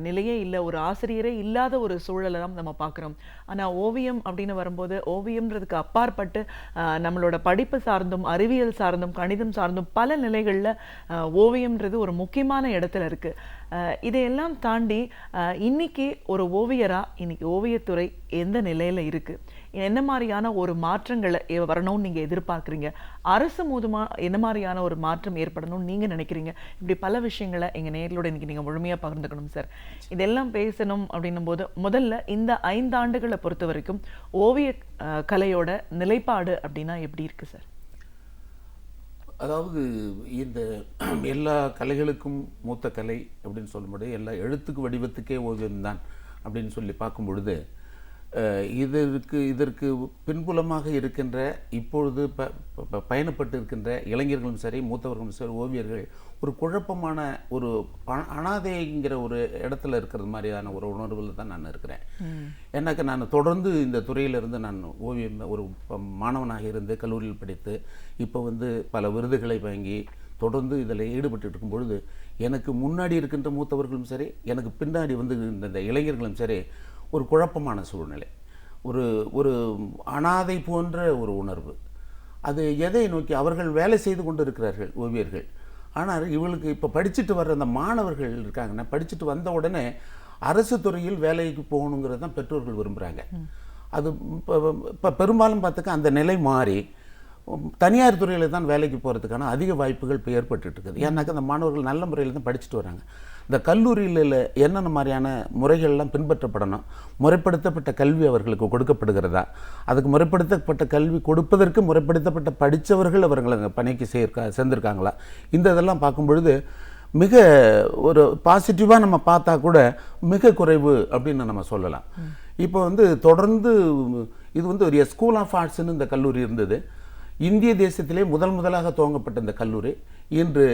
Speaker 4: நிலையே இல்லை, ஒரு ஆசிரியரே இல்லாத ஒரு சூழலை தான் நம்ம பார்க்குறோம். ஆனா ஓவியம் அப்படின்னு வரும்போது ஓவியம்ன்றதுக்கு அப்பாற்பட்டு நம்மளோட படிப்பு சார்ந்தும், அறிவியல் சார்ந்தும், கணிதம் சார்ந்தும் பல நிலைகள்ல ஓவியம்ன்றது ஒரு முக்கியமான இடத்துல இருக்கு. இதையெல்லாம் தாண்டி இன்னைக்கு ஒரு ஓவியரா இன்னைக்கு ஓவியத்துறை எந்த நிலையில இருக்கு? என்ன மாதிரியான ஒரு மாற்றங்களை வரணும்னு நீங்க எதிர்பார்க்குறீங்க? அரசு மூலமா என்ன மாதிரியான ஒரு மாற்றம் ஏற்படணும்னு நீங்க நினைக்கிறீங்க? இப்படி பல விஷயங்களை எங்க நேயர்களோட இன்னைக்கு நீங்க முழுமையா பகிர்ந்துக்கணும் சார். இதெல்லாம் பேசணும் அப்படின்னும் போது முதல்ல இந்த 5 ஆண்டுகளை பொறுத்த வரைக்கும் ஓவிய கலையோட நிலைப்பாடு அப்படின்னா எப்படி இருக்கு சார்?
Speaker 5: அதாவது இந்த எல்லா கலைகளுக்கும் மூத்த கலை அப்படின்னு சொல்லும்போது எல்லா எழுத்துக்கு வடிவத்துக்கே ஓவியம்தான் அப்படின்னு சொல்லி பார்க்கும் பொழுது இதற்கு பின்புலமாக இருக்கின்ற இப்பொழுது பயணப்பட்டு இருக்கின்ற இளைஞர்களும் சரி, மூத்தவர்களும் சரி, ஓவியர்கள் ஒரு குழப்பமான ஒரு அனாதைங்கிற ஒரு இடத்துல இருக்கிறது மாதிரியான ஒரு உணர்வில் தான் நான் இருக்கிறேன். ஏன்னாக்க நான் தொடர்ந்து இந்த துறையிலிருந்து நான் ஓவியம் ஒரு மாணவனாக இருந்து கல்லூரியில் படித்து இப்போ பல விருதுகளை வாங்கி தொடர்ந்து இதில் ஈடுபட்டு இருக்கும் பொழுது எனக்கு முன்னாடி இருக்கின்ற மூத்தவர்களும் சரி, எனக்கு பின்னாடி இந்த இளைஞர்களும் சரி ஒரு குழப்பமான சூழ்நிலை, ஒரு அனாதை போன்ற ஒரு உணர்வு. அது எதை நோக்கி அவர்கள் வேலை செய்து கொண்டு இருக்கிறார்கள் ஓவியர்கள். ஆனால் இவளுக்கு இப்போ படிச்சுட்டு வர்ற அந்த மாணவர்கள் இருக்காங்கன்னா, படிச்சுட்டு வந்த உடனே அரசு துறையில் வேலைக்கு போகணுங்கிறது தான் பெற்றோர்கள் விரும்புகிறாங்க. அது இப்போ பெரும்பாலும் பார்த்துக்க அந்த நிலை மாறி தனியார் துறையில் தான் வேலைக்கு போகிறதுக்கான அதிக வாய்ப்புகள் இப்போ ஏற்பட்டுட்டு இருக்குது. ஏன்னாக்கா அந்த மாணவர்கள் நல்ல முறையில் தான் படிச்சுட்டு வராங்க. இந்த கல்லூரியில் என்னென்ன மாதிரியான முறைகள்லாம் பின்பற்றப்படணும், முறைப்படுத்தப்பட்ட கல்வி அவர்களுக்கு கொடுக்கப்படுகிறதா, அதுக்கு முறைப்படுத்தப்பட்ட கல்வி கொடுப்பதற்கு முறைப்படுத்தப்பட்ட படித்தவர்கள் அவர்களை பணிக்கு சேர்ந்திருக்காங்களா, இந்த இதெல்லாம் பார்க்கும் பொழுது மிக ஒரு பாசிட்டிவாக நம்ம பார்த்தா கூட மிக குறைவு அப்படின்னு நம்ம சொல்லலாம். இப்போ வந்து தொடர்ந்து இது வந்து ஒரு ஸ்கூல் ஆஃப் ஆர்ட்ஸ்னு இந்த கல்லூரி இருந்தது. இந்திய தேசத்திலே முதலாக துவங்கப்பட்ட இந்த கல்லூரி இன்று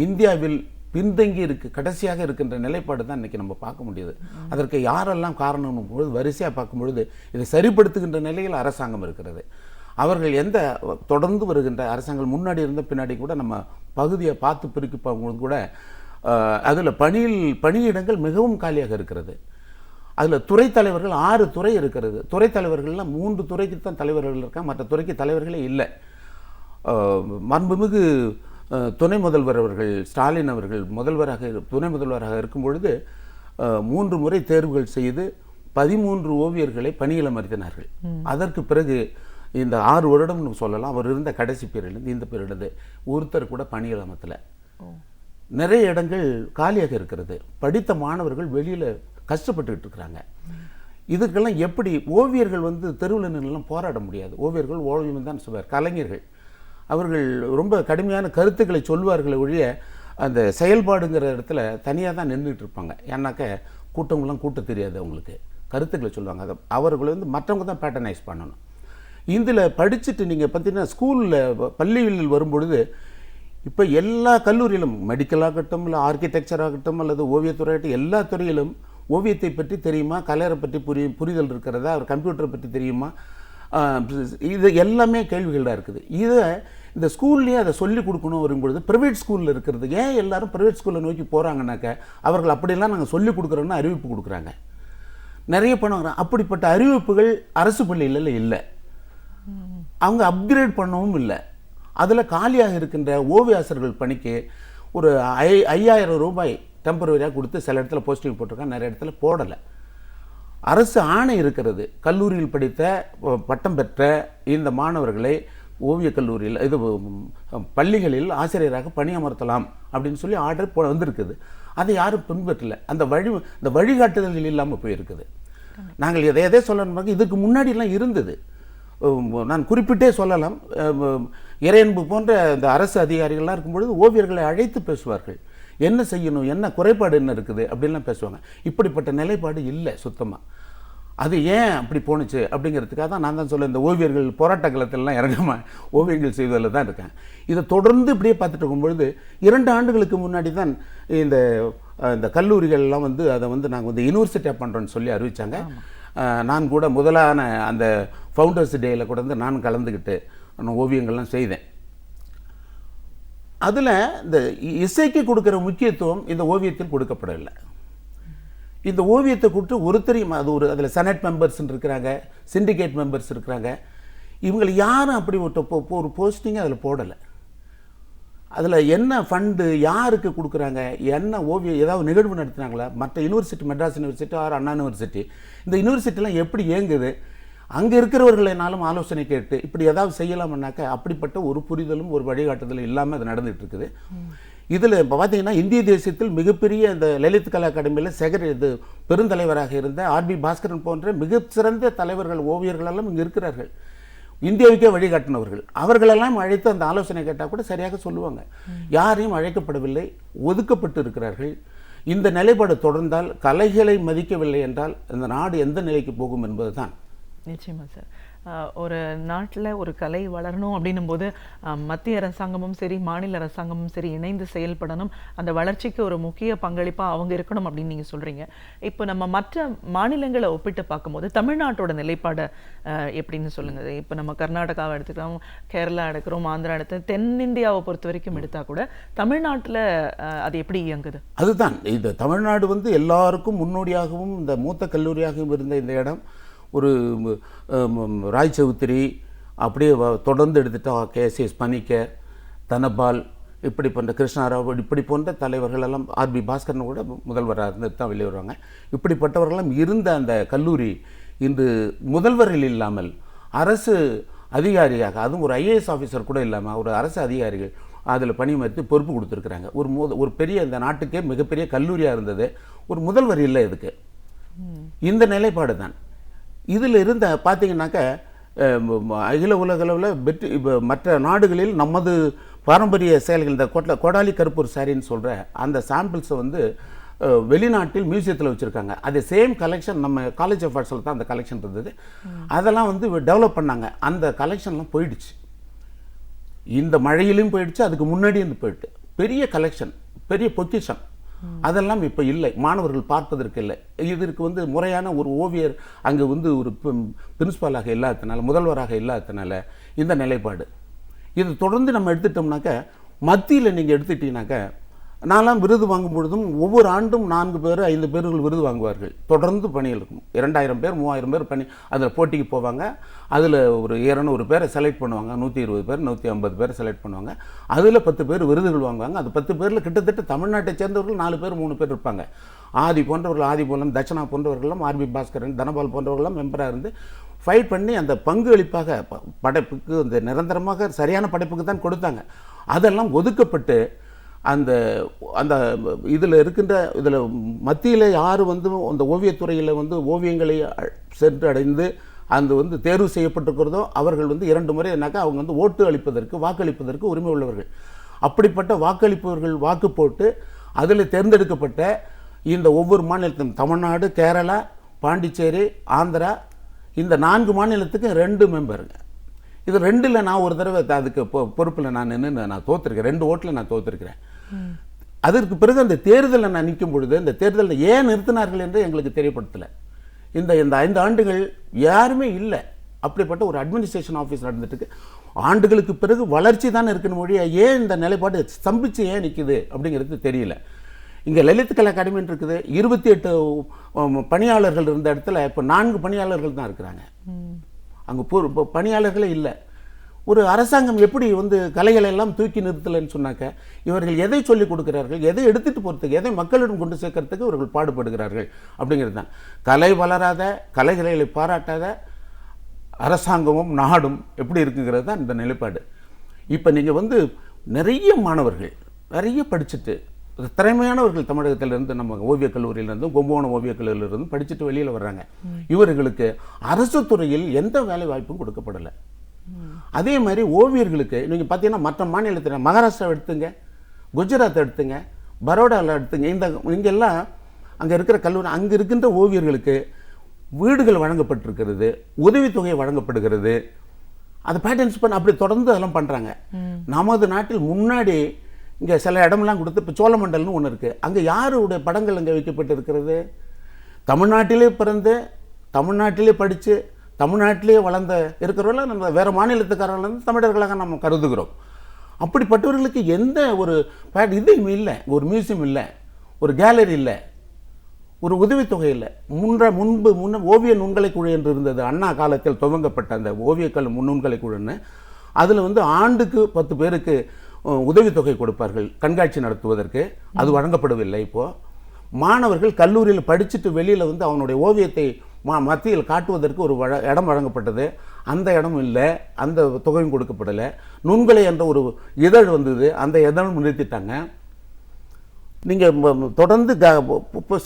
Speaker 5: இந்தியாவில் பின்தங்கி கடைசியாக இருக்கின்ற நிலைப்பாடு தான் இன்றைக்கி நம்ம பார்க்க முடியுது. அதற்கு யாரெல்லாம் காரணம் பொழுது வரிசையாக பார்க்கும் பொழுது இதை சரிப்படுத்துகின்ற நிலையில் அரசாங்கம் இருக்கிறது. அவர்கள் எந்த தொடர்ந்து வருகின்ற அரசாங்கம் முன்னாடி இருந்த பின்னாடி கூட நம்ம பகுதியை பார்த்து பிரிக்க போகும்போது கூட அதில் பணியிடங்கள் மிகவும் காலியாக இருக்கிறது. அதில் துறை தலைவர்கள் 6 துறை இருக்கிறது. துறை தலைவர்கள்லாம் 3 துறைக்கு தான் தலைவர்கள் இருக்காங்க, மற்ற துறைக்கு தலைவர்களே இல்லை. மாண்புமிகு துணை முதல்வர் அவர்கள் ஸ்டாலின் அவர்கள் துணை முதல்வராக இருக்கும் பொழுது 3 முறை தேர்வுகள் செய்து 13 ஓவியர்களை பணியில் அமர்த்தினார்கள். அதற்கு பிறகு இந்த 6 வருடம் சொல்லலாம் அவர் இருந்த கடைசி பீரியட்லேருந்து இந்த பீரியடு ஒருத்தர் கூட பணியில் அமர்த்தலை. நிறைய இடங்கள் காலியாக இருக்கிறது. படித்த மாணவர்கள் வெளியில் கஷ்டப்பட்டுக்கிட்டு இருக்கிறாங்க. இதுக்கெல்லாம் எப்படி ஓவியர்கள் வந்து தெருவில் நின்றுலாம் போராட முடியாது. ஓவியர்கள் ஓவியம் தான் சொல்வார், கலைஞர்கள் அவர்கள் ரொம்ப கடுமையான கருத்துக்களை சொல்வார்களை ஒழிய அந்த செயல்பாடுங்கிற இடத்துல தனியாக தான் நின்றுட்டு இருப்பாங்க. ஏன்னாக்க கூட்டங்கள்லாம் கூட்ட தெரியாது, அவங்களுக்கு கருத்துக்களை சொல்லுவாங்க. அதை அவர்களை வந்து மற்றவங்க தான் பேட்டர்னைஸ் பண்ணணும். இதில் படிச்சுட்டு நீங்கள் பார்த்தீங்கன்னா ஸ்கூலில் பள்ளிகளில் வரும்பொழுது இப்போ எல்லா கல்லூரியிலும் மெடிக்கல் ஆகட்டும், இல்லை ஆர்கிடெக்சர் ஆகட்டும், அல்லது ஓவியத்துறை ஆகட்டும், எல்லா துறையிலும் ஓவியத்தை பற்றி தெரியுமா, கலையரை பற்றி புரிதல் இருக்கிறதா, அவர் கம்ப்யூட்டரை பற்றி தெரியுமா, இது எல்லாமே கேள்விகள் தான் இருக்குது. இதை இந்த ஸ்கூல்லேயே அதை சொல்லிக் கொடுக்கணும் வரும்பொழுது ப்ரைவேட் ஸ்கூலில் இருக்கிறது. ஏன் எல்லாரும் ப்ரைவேட் ஸ்கூலில் நோக்கி போகிறாங்கன்னாக்க அவர்கள் அப்படிலாம் நாங்கள் சொல்லிக் கொடுக்குறோன்னு அறிவிப்பு கொடுக்குறாங்க, நிறைய பண்ணுவாங்க. அப்படிப்பட்ட அறிவிப்புகள் அரசு பள்ளியில் இல்லை, அவங்க அப்கிரேட் பண்ணவும் இல்லை. அதில் காலியாக இருக்கின்ற ஓவிய ஆசிரியர்கள் பணிக்கு ஒரு 5000 ரூபாய் டெம்பரரியாக கொடுத்து சில இடத்துல போஸ்டிங் போட்டிருக்காங்க, நிறைய இடத்துல போடலை. அரசு ஆணை இருக்கிறது, கல்லூரியில் படித்த பட்டம் பெற்ற இந்த மாணவர்களை ஓவியக் கல்லூரியில் பள்ளிகளில் ஆசிரியராக பணியமர்த்தலாம் அப்படின்னு சொல்லி ஆர்டர் வந்திருக்குது. அதை யாரும் பின்பற்றலை. இந்த வழிகாட்டுதல்கள் இல்லாமல் போயிருக்குது. நாங்கள் எதை சொல்லணும், இதுக்கு முன்னாடிலாம் இருந்தது. நான் குறிப்பிட்டே சொல்லலாம், இறையன்பு போன்ற இந்த அரசு அதிகாரிகள்லாம் இருக்கும்பொழுது ஓவியர்களை அழைத்து பேசுவார்கள். என்ன செய்யணும், என்ன குறைபாடு என்ன இருக்குது அப்படின்லாம் பேசுவாங்க. இப்படிப்பட்ட நிலைப்பாடு இல்லை சுத்தமாக. அது ஏன் அப்படி போணுச்சு அப்படிங்கிறதுக்காக தான் நான் தான் சொல்ல, இந்த ஓவியர்கள் போராட்ட காலத்திலலாம் இறங்காமல் ஓவியங்கள் செய்வதில் தான் இருக்கேன். இதை தொடர்ந்து இப்படியே பார்த்துட்டு இருக்கும்பொழுது 2 ஆண்டுகளுக்கு முன்னாடி தான் இந்த கல்லூரிகள்லாம் வந்து அதை வந்து நாங்கள் வந்து யூனிவர்சிட்டியாக பண்ணுறோன்னு சொல்லி அறிவித்தாங்க. நான் கூட முதலான அந்த ஃபவுண்டர்ஸ் டேயில் கூட வந்து நான் கலந்துக்கிட்டு நான் ஓவியங்கள்லாம் செய்தேன். அதில் இந்த இசைக்கு கொடுக்குற முக்கியத்துவம் இந்த ஓவியத்தில் கொடுக்கப்படவில்லை. இந்த ஓவியத்தை கொடுத்து ஒருத்தரையும் அதில் செனட் மெம்பர்ஸ் இருக்கிறாங்க, சிண்டிகேட் மெம்பர்ஸ் இருக்கிறாங்க, இவங்களை யாரும் அப்படி ஒரு போஸ்டிங் அதில் போடலை. அதில் என்ன ஃபண்டு யாருக்கு கொடுக்குறாங்க, என்ன ஓவியம் ஏதாவது நிகழ்வு நடத்துனாங்களா, மற்ற யூனிவர்சிட்டி மெட்ராஸ் யூனிவர்சிட்டி ஆர் அண்ணா யூனிவர்சிட்டி இந்த யூனிவர்சிட்டிலாம் எப்படி இயங்குது, அங்கே இருக்கிறவர்களைனாலும் ஆலோசனை கேட்டு இப்படி ஏதாவது செய்யலாம்னாக்க அப்படிப்பட்ட ஒரு புரிதலும் ஒரு வழிகாட்டுதலும் இல்லாமல் அது நடந்துகிட்டு இருக்குது. இதில் இப்போ பார்த்தீங்கன்னா இந்திய தேசத்தில் மிகப்பெரிய இந்த லலித் கலா அகாடமியில் பெருந்தலைவராக இருந்த ஆர்பி பாஸ்கரன் போன்ற மிக சிறந்த தலைவர்கள் ஓவியர்களெல்லாம் இங்கே இருக்கிறார்கள். இந்தியாவுக்கே வழிகாட்டினவர்கள். அவர்களெல்லாம் அழைத்து அந்த ஆலோசனை கேட்டால் கூட சரியாக சொல்லுவாங்க. யாரையும் அழைக்கப்படவில்லை, ஒதுக்கப்பட்டு இருக்கிறார்கள். இந்த நிலைப்பாடு தொடர்ந்தால், கலைகளை மதிக்கவில்லை என்றால் இந்த நாடு எந்த நிலைக்கு போகும் என்பது தான்.
Speaker 4: நிச்சயமா சார். ஒரு நாட்டில் ஒரு கலை வளரணும் அப்படின்னும் போது மத்திய அரசாங்கமும் சரி மாநில அரசாங்கமும் சரி இணைந்து செயல்படணும். அந்த வளர்ச்சிக்கு ஒரு முக்கிய பங்களிப்பாக அவங்க இருக்கணும் அப்படின்னு நீங்கள் சொல்கிறீங்க. இப்போ நம்ம மற்ற மாநிலங்களை ஒப்பிட்டு பார்க்கும்போது தமிழ்நாட்டோட நிலைப்பாடை எப்படின்னு சொல்லுங்கள். இப்போ நம்ம கர்நாடகாவை எடுத்துக்கிறோம், கேரளா எடுக்கிறோம், ஆந்திரா எடுத்து தென்னிந்தியாவை பொறுத்த வரைக்கும் எடுத்தால் கூட தமிழ்நாட்டில் அது எப்படி இயங்குது?
Speaker 5: அதுதான் இந்த தமிழ்நாடு வந்து எல்லாருக்கும் முன்னோடியாகவும் இந்த மூத்த கல்லூரியாகவும் இருந்த இந்த இடம் ஒரு ராய் சௌத்ரி அப்படியே தொடர்ந்து எடுத்துட்டா, கேசிஎஸ் பனிக்கர், தனபால், இப்படி போன்ற கிருஷ்ணாராவ் இப்படி போன்ற தலைவர்கள் எல்லாம் ஆர்பி பாஸ்கரன் கூட முதல்வராக இருந்து தான் வெளியே வருவாங்க. இப்படிப்பட்டவர்களெல்லாம் இருந்த அந்த கல்லூரி இன்று முதல்வர்கள் இல்லாமல் அரசு அதிகாரியாக, அதுவும் ஒரு ஐஏஎஸ் ஆஃபீஸர் கூட இல்லாமல் ஒரு அரசு அதிகாரிகள் அதில் பணியமர்த்தி பொறுப்பு கொடுத்துருக்குறாங்க. ஒரு பெரிய இந்த நாட்டுக்கே மிகப்பெரிய கல்லூரியாக இருந்தது, ஒரு முதல்வர் இல்லை இதுக்கு. இந்த நிலைப்பாடு தான் இதில் இருந்த பார்த்தீங்கன்னாக்க அகில உலக அளவில் மற்ற நாடுகளில் நமது பாரம்பரிய செயல்கள் இந்த கோடாலி கருப்பூர் சாரின்னு சொல்கிற அந்த சாம்பிள்ஸை வந்து வெளிநாட்டில் மியூசியத்தில் வச்சுருக்காங்க. அதே சேம் கலெக்ஷன் நம்ம காலேஜ் ஆஃப் ஆர்ட்ஸில் தான் அந்த கலெக்ஷன் இருந்தது. அதெல்லாம் வந்து டெவலப் பண்ணாங்க. அந்த கலெக்ஷன்லாம் போயிடுச்சு, இந்த மழையிலையும் போயிடுச்சு, அதுக்கு முன்னாடி இருந்து போயிட்டு பெரிய கலெக்ஷன், பெரிய பொக்கிஷம் அதெல்லாம் இப்போ இல்லை, மாணவர்கள் பார்ப்பதற்கு இல்லை. இதற்கு வந்து முறையான ஒரு ஓவியர் அங்கே வந்து ஒரு பிரின்சிபாலாக இல்லாததுனால, முதல்வராக இல்லாததுனால இந்த நிலைப்பாடு. இது தொடர்ந்து நம்ம எடுத்துட்டோம்னாக்க, மத்தியில் நீங்கள் எடுத்துட்டீங்கன்னாக்க, நான்லாம் விருது வாங்கும் பொழுதும் ஒவ்வொரு ஆண்டும் 4 பேர் 5 பேர்கள் விருது வாங்குவார்கள். தொடர்ந்து பணியில் இருக்கும். 2000 பேர் 3000 பேர் பணி அதில் போட்டிக்கு போவாங்க. அதில் ஒரு 200 பேரை செலக்ட் பண்ணுவாங்க, 120 பேர் 150 பேர் செலக்ட் பண்ணுவாங்க. அதில் 10 பேர் விருதுகள் வாங்குவாங்க. அது 10 பேரில் கிட்டத்தட்ட தமிழ்நாட்டை சேர்ந்தவர்கள் 4 பேர் 3 பேர் இருப்பாங்க. ஆதி போன்றவர்கள், ஆதி போலம், தட்சணா போன்றவர்களும், ஆர்பி பாஸ்கரன், தனபால் போன்றவர்களும் மெம்பராக இருந்து ஃபைட் பண்ணி அந்த பங்களிப்பாக படைப்புக்கு இந்த நிரந்தரமாக சரியான படைப்புக்கு தான் கொடுத்தாங்க. அதெல்லாம் ஒதுக்கப்பட்டு அந்த அந்த இதில் இருக்கின்ற இதில் மத்தியில் யார் வந்து அந்த ஓவியத்துறையில் வந்து ஓவியங்களை சென்று அடைந்து அந்த வந்து தேர்வு செய்யப்பட்டிருக்கிறதோ அவர்கள் வந்து 2 முறை என்னாக்கா அவங்க வந்து ஓட்டு அளிப்பதற்கு, வாக்களிப்பதற்கு உரிமை உள்ளவர்கள். அப்படிப்பட்ட வாக்களிப்பவர்கள் வாக்கு போட்டு அதில் தேர்ந்தெடுக்கப்பட்ட இந்த ஒவ்வொரு மாநிலத்திலும் தமிழ்நாடு, கேரளா, பாண்டிச்சேரி, ஆந்திரா, இந்த 4 மாநிலத்துக்கு 2 மெம்பருங்க. இது 2ல் நான் ஒரு தடவை அதுக்கு பொறுப்பில் நான் நின்று நான் தோற்றுருக்கேன். 2 ஓட்டில் நான் தோற்றுருக்கிறேன். அதற்கு பிறகு அந்த தேர்தலில் நான் நிற்கும் பொழுது இந்த தேர்தலில் ஏன் நிறுத்தினார்கள் என்று எங்களுக்கு தெரியப்படுத்தலை. இந்த 5 ஆண்டுகள் யாருமே இல்லை. அப்படிப்பட்ட ஒரு அட்மினிஸ்ட்ரேஷன் ஆஃபீஸ் நடந்துட்டு ஆண்டுகளுக்கு பிறகு வளர்ச்சி தான் இருக்கணும் மொழி, ஏன் இந்த நிலைப்பாடு ஸ்தம்பிச்சு ஏன் நிற்குது அப்படிங்கிறது தெரியல. இங்கே லலித் கலா அகாடமின்னு இருக்குது, 28 பணியாளர்கள் இருந்த இடத்துல இப்போ 4 பணியாளர்கள் தான் இருக்கிறாங்க. அங்கே பணியாளர்களே இல்லை. ஒரு அரசாங்கம் எப்படி வந்து கலைகளை எல்லாம் தூக்கி நிறுத்தலைன்னு சொன்னாக்க, இவர்கள் எதை சொல்லிக் கொடுக்கிறார்கள், எதை எடுத்துகிட்டு போகிறதுக்கு, எதை மக்களிடம் கொண்டு சேர்க்கறதுக்கு இவர்கள் பாடுபடுகிறார்கள் அப்படிங்கிறது தான். கலை வளராத, கலைகளை பாராட்டாத அரசாங்கமும் நாடும் எப்படி இருக்குங்கிறது தான் இந்த நிலைப்பாடு. இப்போ நீங்கள் வந்து நிறைய மாணவர்கள் நிறைய படிச்சுட்டு திறமையானவர்கள் தமிழகத்திலிருந்து, நம்ம ஓவியக் கல்லூரியிலிருந்தும், கும்பகோணம் ஓவியக் கல்லூரியிலிருந்து படிச்சுட்டு வெளியில் வர்றாங்க. இவர்களுக்கு அரசு துறையில் எந்த வேலை வாய்ப்பும் கொடுக்கப்படலை. அதே மாதிரி ஓவியர்களுக்கு நீங்கள் பார்த்தீங்கன்னா மற்ற மாநிலத்தில் மகாராஷ்டிரா எடுத்துங்க, குஜராத் எடுத்துங்க, பரோடாவில் எடுத்துங்க, இங்கெல்லாம் அங்கே இருக்கிற கல்லூரி, அங்கே இருக்கின்ற ஓவியர்களுக்கு வீடுகள் வழங்கப்பட்டிருக்கிறது, உதவித்தொகை வழங்கப்படுகிறது. அதை பேட்டர்ன்ஸ் பண்ண அப்படி தொடர்ந்து அதெல்லாம் பண்ணுறாங்க. நமது நாட்டில் முன்னாடி இங்கே சில இடமெல்லாம் கொடுத்து, இப்போ சோழமண்டல்னு ஒன்று இருக்குது, அங்கே யாருடைய படங்கள் அங்கே வைக்கப்பட்டு இருக்கிறது? தமிழ்நாட்டிலே பிறந்து, தமிழ்நாட்டிலே படித்து, தமிழ்நாட்டிலே வளர்ந்த இருக்கிறவர்கள நம்ம வேறு மாநிலத்துக்காரர்கள் வந்து தமிழர்களாக நம்ம கருதுகிறோம். அப்படிப்பட்டவர்களுக்கு எந்த ஒரு இதுவும் இல்லை, ஒரு மியூசியம் இல்லை, ஒரு கேலரி இல்லை, ஒரு உதவித்தொகை இல்லை. முன்பு ஓவிய நுண்கலை குழு என்று இருந்தது, அண்ணா காலத்தில் துவங்கப்பட்ட அந்த ஓவியக்கல் நுண்கலை குழுன்னு. அதில் வந்து ஆண்டுக்கு 10 பேருக்கு உதவித்தொகை கொடுப்பார்கள் கண்காட்சி நடத்துவதற்கு. அது வழங்கப்படவில்லை. இப்போது மாணவர்கள் கல்லூரியில் படிச்சுட்டு வெளியில் வந்து அவனுடைய ஓவியத்தை மத்தியில் காட்டுவதற்கு ஒரு இடம் வழங்கப்பட்டது. அந்த இடம் இல்லை, அந்த தொகையும் கொடுக்கப்படலை. நுண்கலை என்ற ஒரு இதழ் வந்தது, அந்த இதழும் நிறுத்திட்டாங்க. நீங்கள் தொடர்ந்து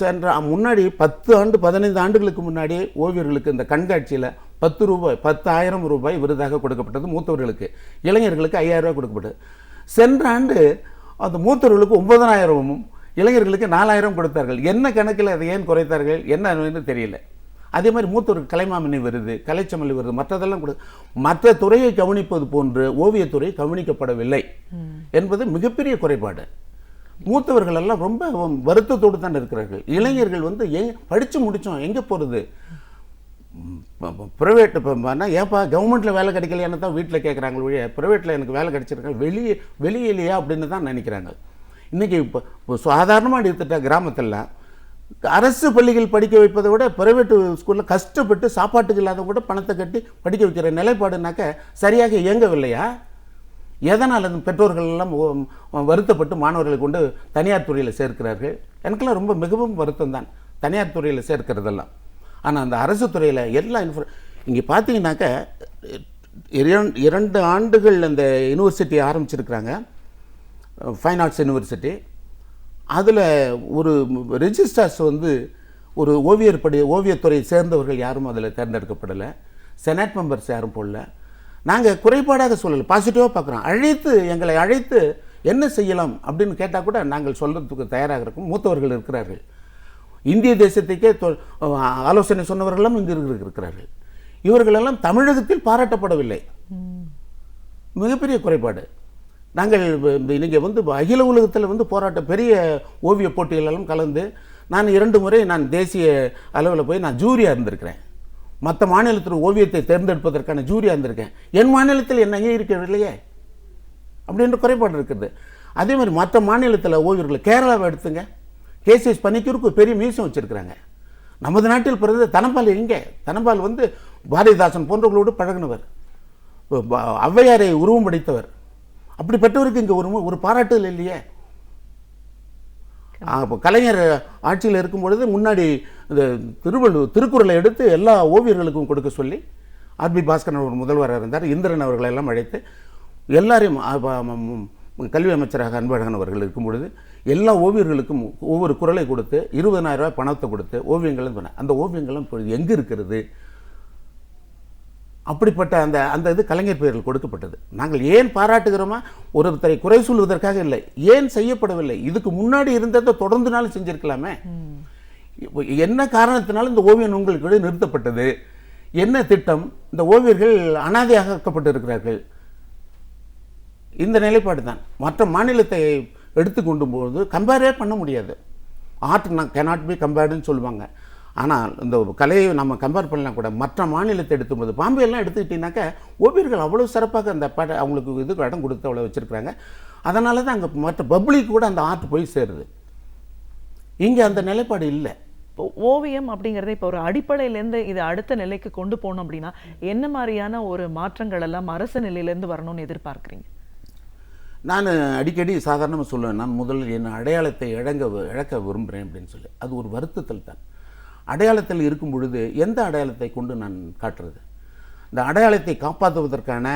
Speaker 5: சென்ற முன்னாடி 10 ஆண்டு 15 ஆண்டுகளுக்கு முன்னாடி ஓவியர்களுக்கு இந்த கண்காட்சியில் 10 ரூபாய் 10,000 ரூபாய் விருதாக கொடுக்கப்பட்டது. மூத்தவர்களுக்கு, இளைஞர்களுக்கு 5,000 ரூபாய் கொடுக்கப்பட்டது. சென்ற ஆண்டு அந்த மூத்தவர்களுக்கு 9,000ம் இளைஞர்களுக்கு 4,000 கொடுத்தார்கள். என்ன கணக்கில் அதை ஏன் குறைத்தார்கள் என்ன தெரியல. அதே மாதிரி மூத்தவருக்கு கலைமாமணி விருது, கலைச்சமலி விருது, மற்றதெல்லாம் மற்ற துறையை கவனிப்பது போன்று ஓவியத்துறை கவனிக்கப்படவில்லை என்பது மிகப்பெரிய குறைபாடு. மூத்தவர்கள் எல்லாம் ரொம்ப வருத்தத்தோடு தான் இருக்கிறார்கள். இளைஞர்கள் வந்து படித்து முடித்தோம், எங்கே போகிறது, ப்ரைவேட் ஏப்பா கவர்மெண்ட்டில் வேலை கிடைக்கலையான்னு தான் வீட்டில் கேட்குறாங்க ஒழிய, ப்ரைவேட்டில் எனக்கு வேலை கிடைச்சிருக்காங்க வெளியிலையா அப்படின்னு தான் நினைக்கிறாங்க. இன்றைக்கி இப்போ சாதாரணமாக எடுத்துட்டா கிராமத்தில் அரசு பள்ளிகள் படிக்க வைப்பதை விட பிரைவேட்டு ஸ்கூலில் கஷ்டப்பட்டு சாப்பாட்டுக்கு இல்லாத கூட பணத்தை கட்டி படிக்க வைக்கிற நிலைப்பாடுனாக்க சரியாக இயங்கவில்லையா? எதனால் அந்த பெற்றோர்கள் எல்லாம் வருத்தப்பட்டு மாணவர்களை கொண்டு தனியார் துறையில் சேர்க்கிறார்கள்? எனக்கெல்லாம் ரொம்ப மிகவும் வருத்தம் தான் தனியார் துறையில் சேர்க்கிறதெல்லாம். ஆனால் அந்த அரசு துறையில் எல்லா இங்கே பார்த்தீங்கன்னாக்க 2 ஆண்டுகள் அந்த யூனிவர்சிட்டி ஆரம்பிச்சிருக்கிறாங்க, ஃபைன் ஆர்ட்ஸ் யூனிவர்சிட்டி. அதில் ஒரு ரெஜிஸ்ட்ரார்ஸ் வந்து ஒரு ஓவியத்துறையை சேர்ந்தவர்கள் யாரும் அதில் தேர்ந்தெடுக்கப்படலை. செனட் மெம்பர்ஸ் யாரும் போடல. நாங்கள் குறைபாடாக சொல்லலை, பாசிட்டிவாக பார்க்குறோம். எங்களை அழைத்து என்ன செய்யலாம் அப்படின்னு கேட்டால் கூட நாங்கள் சொல்கிறதுக்கு தயாராக இருக்கும். மூத்தவர்கள் இருக்கிறார்கள், இந்திய தேசத்துக்கே ஆலோசனை சொன்னவர்களும் இங்கு இருக்கிறார்கள். இவர்களெல்லாம் தமிழகத்தில் பாராட்டப்படவில்லை. மிகப்பெரிய குறைபாடு. நாங்கள் நீங்கள் வந்து அகில உலகத்தில் வந்து பெரிய ஓவிய போட்டிகளெல்லாம் கலந்து நான் 2 முறை நான் தேசிய அளவில் போய் நான் ஜூரியாக இருந்திருக்கிறேன். மற்ற மாநிலத்தில் ஓவியத்தை தேர்ந்தெடுப்பதற்கான ஜூரியாக இருந்திருக்கேன். என் மாநிலத்தில் என்ன இருக்கிறவில்லையே அப்படின்ற குறைபாடு இருக்குது. அதே மாதிரி மற்ற மாநிலத்தில் ஓவியர்கள் கேரளாவை எடுத்துங்க, கேசிஎஸ் பணிக்கருக்கு பெரிய மியூசியம் வச்சுருக்கிறாங்க. நமது நாட்டில் பிறந்த தனபால் எங்கே? தனபால் வந்து பாரதிதாசன் போன்றவர்களோடு பழகினவர், ஔவையாரை உருவம் படைத்தவர். அப்படிப்பட்டவருக்கு இங்கே ஒரு பாராட்டுதல் இல்லையே. கலைஞர் ஆட்சியில் இருக்கும் பொழுது முன்னாடி இந்த திருக்குறளை எடுத்து எல்லா ஓவியர்களுக்கும் கொடுக்க சொல்லி ஆர்பி பாஸ்கரன் ஒரு முதல்வராக இருந்தார். இந்திரன் அவர்களை எல்லாம் அழைத்து எல்லாரையும், கல்வி அமைச்சராக அன்பழகன் அவர்கள் இருக்கும் பொழுது எல்லா ஓவியர்களுக்கும் ஒவ்வொரு குறளை கொடுத்து 20,000 ரூபாய் பணத்தை கொடுத்து ஓவியங்களும் பண்ண. அந்த ஓவியங்களும் இப்பொழுது எங்கே இருக்கிறது? அப்படிப்பட்ட அந்த இது கலைஞர் பெயரில் கொடுக்கப்பட்டது. நாங்கள் ஏன் பாராட்டுகிறோமா? ஒருத்தரை குறை சொல்வதற்காக இல்லை, ஏன் செய்யப்படவில்லை? இதுக்கு முன்னாடி இருந்ததை தொடர்ந்துனாலும் செஞ்சிருக்கலாமே. என்ன காரணத்தினாலும் இந்த ஓவியம் உங்களுக்கு நிறுத்தப்பட்டது? என்ன திட்டம்? இந்த ஓவியர்கள் அனாதையாக்கப்பட்டு இருக்கிறார்கள். இந்த நிலைப்பாடு தான். மற்ற மாநிலத்தை எடுத்துக்கொண்டும் போது கம்பேரே பண்ண முடியாது. ஆர்ட் கேனாட் பி கம்பேர்டுன்னு சொல்லுவாங்க. ஆனால் இந்த கலையை நம்ம கம்பேர் பண்ணலாம் கூட. மற்ற மாநிலத்தை எடுத்தும்போது பாம்பேலாம் எடுத்துக்கிட்டிங்கனாக்கா ஓவியர்கள் அவ்வளோ சிறப்பாக அந்த அவங்களுக்கு இதுக்கு இடம் கொடுத்து அவ்வளோ வச்சுருக்குறாங்க. அதனால தான் அங்கே மற்ற பப்ளிக் கூட அந்த ஆர்ட் போய் சேருது. இங்கே அந்த நிலைப்பாடு இல்லை.
Speaker 4: இப்போ ஓவியம் அப்படிங்கிறத இப்போ ஒரு அடிப்படையிலேருந்து இது அடுத்த நிலைக்கு கொண்டு போகணும் அப்படின்னா என்ன மாதிரியான ஒரு மாற்றங்கள் எல்லாம் அரசு நிலையிலேருந்து வரணும்னு எதிர்பார்க்குறீங்க?
Speaker 5: நான் அடிக்கடி சாதாரணமாக சொல்லுவேன், நான் முதல்ல என் அடையாளத்தை இழக்க விரும்புகிறேன் அப்படின்னு சொல்லி. அது ஒரு வருத்தத்தில் தான். அடையாளத்தில் இருக்கும் பொழுது எந்த அடையாளத்தை கொண்டு நான் காட்டுறது? இந்த அடையாளத்தை காப்பாற்றுவதற்கான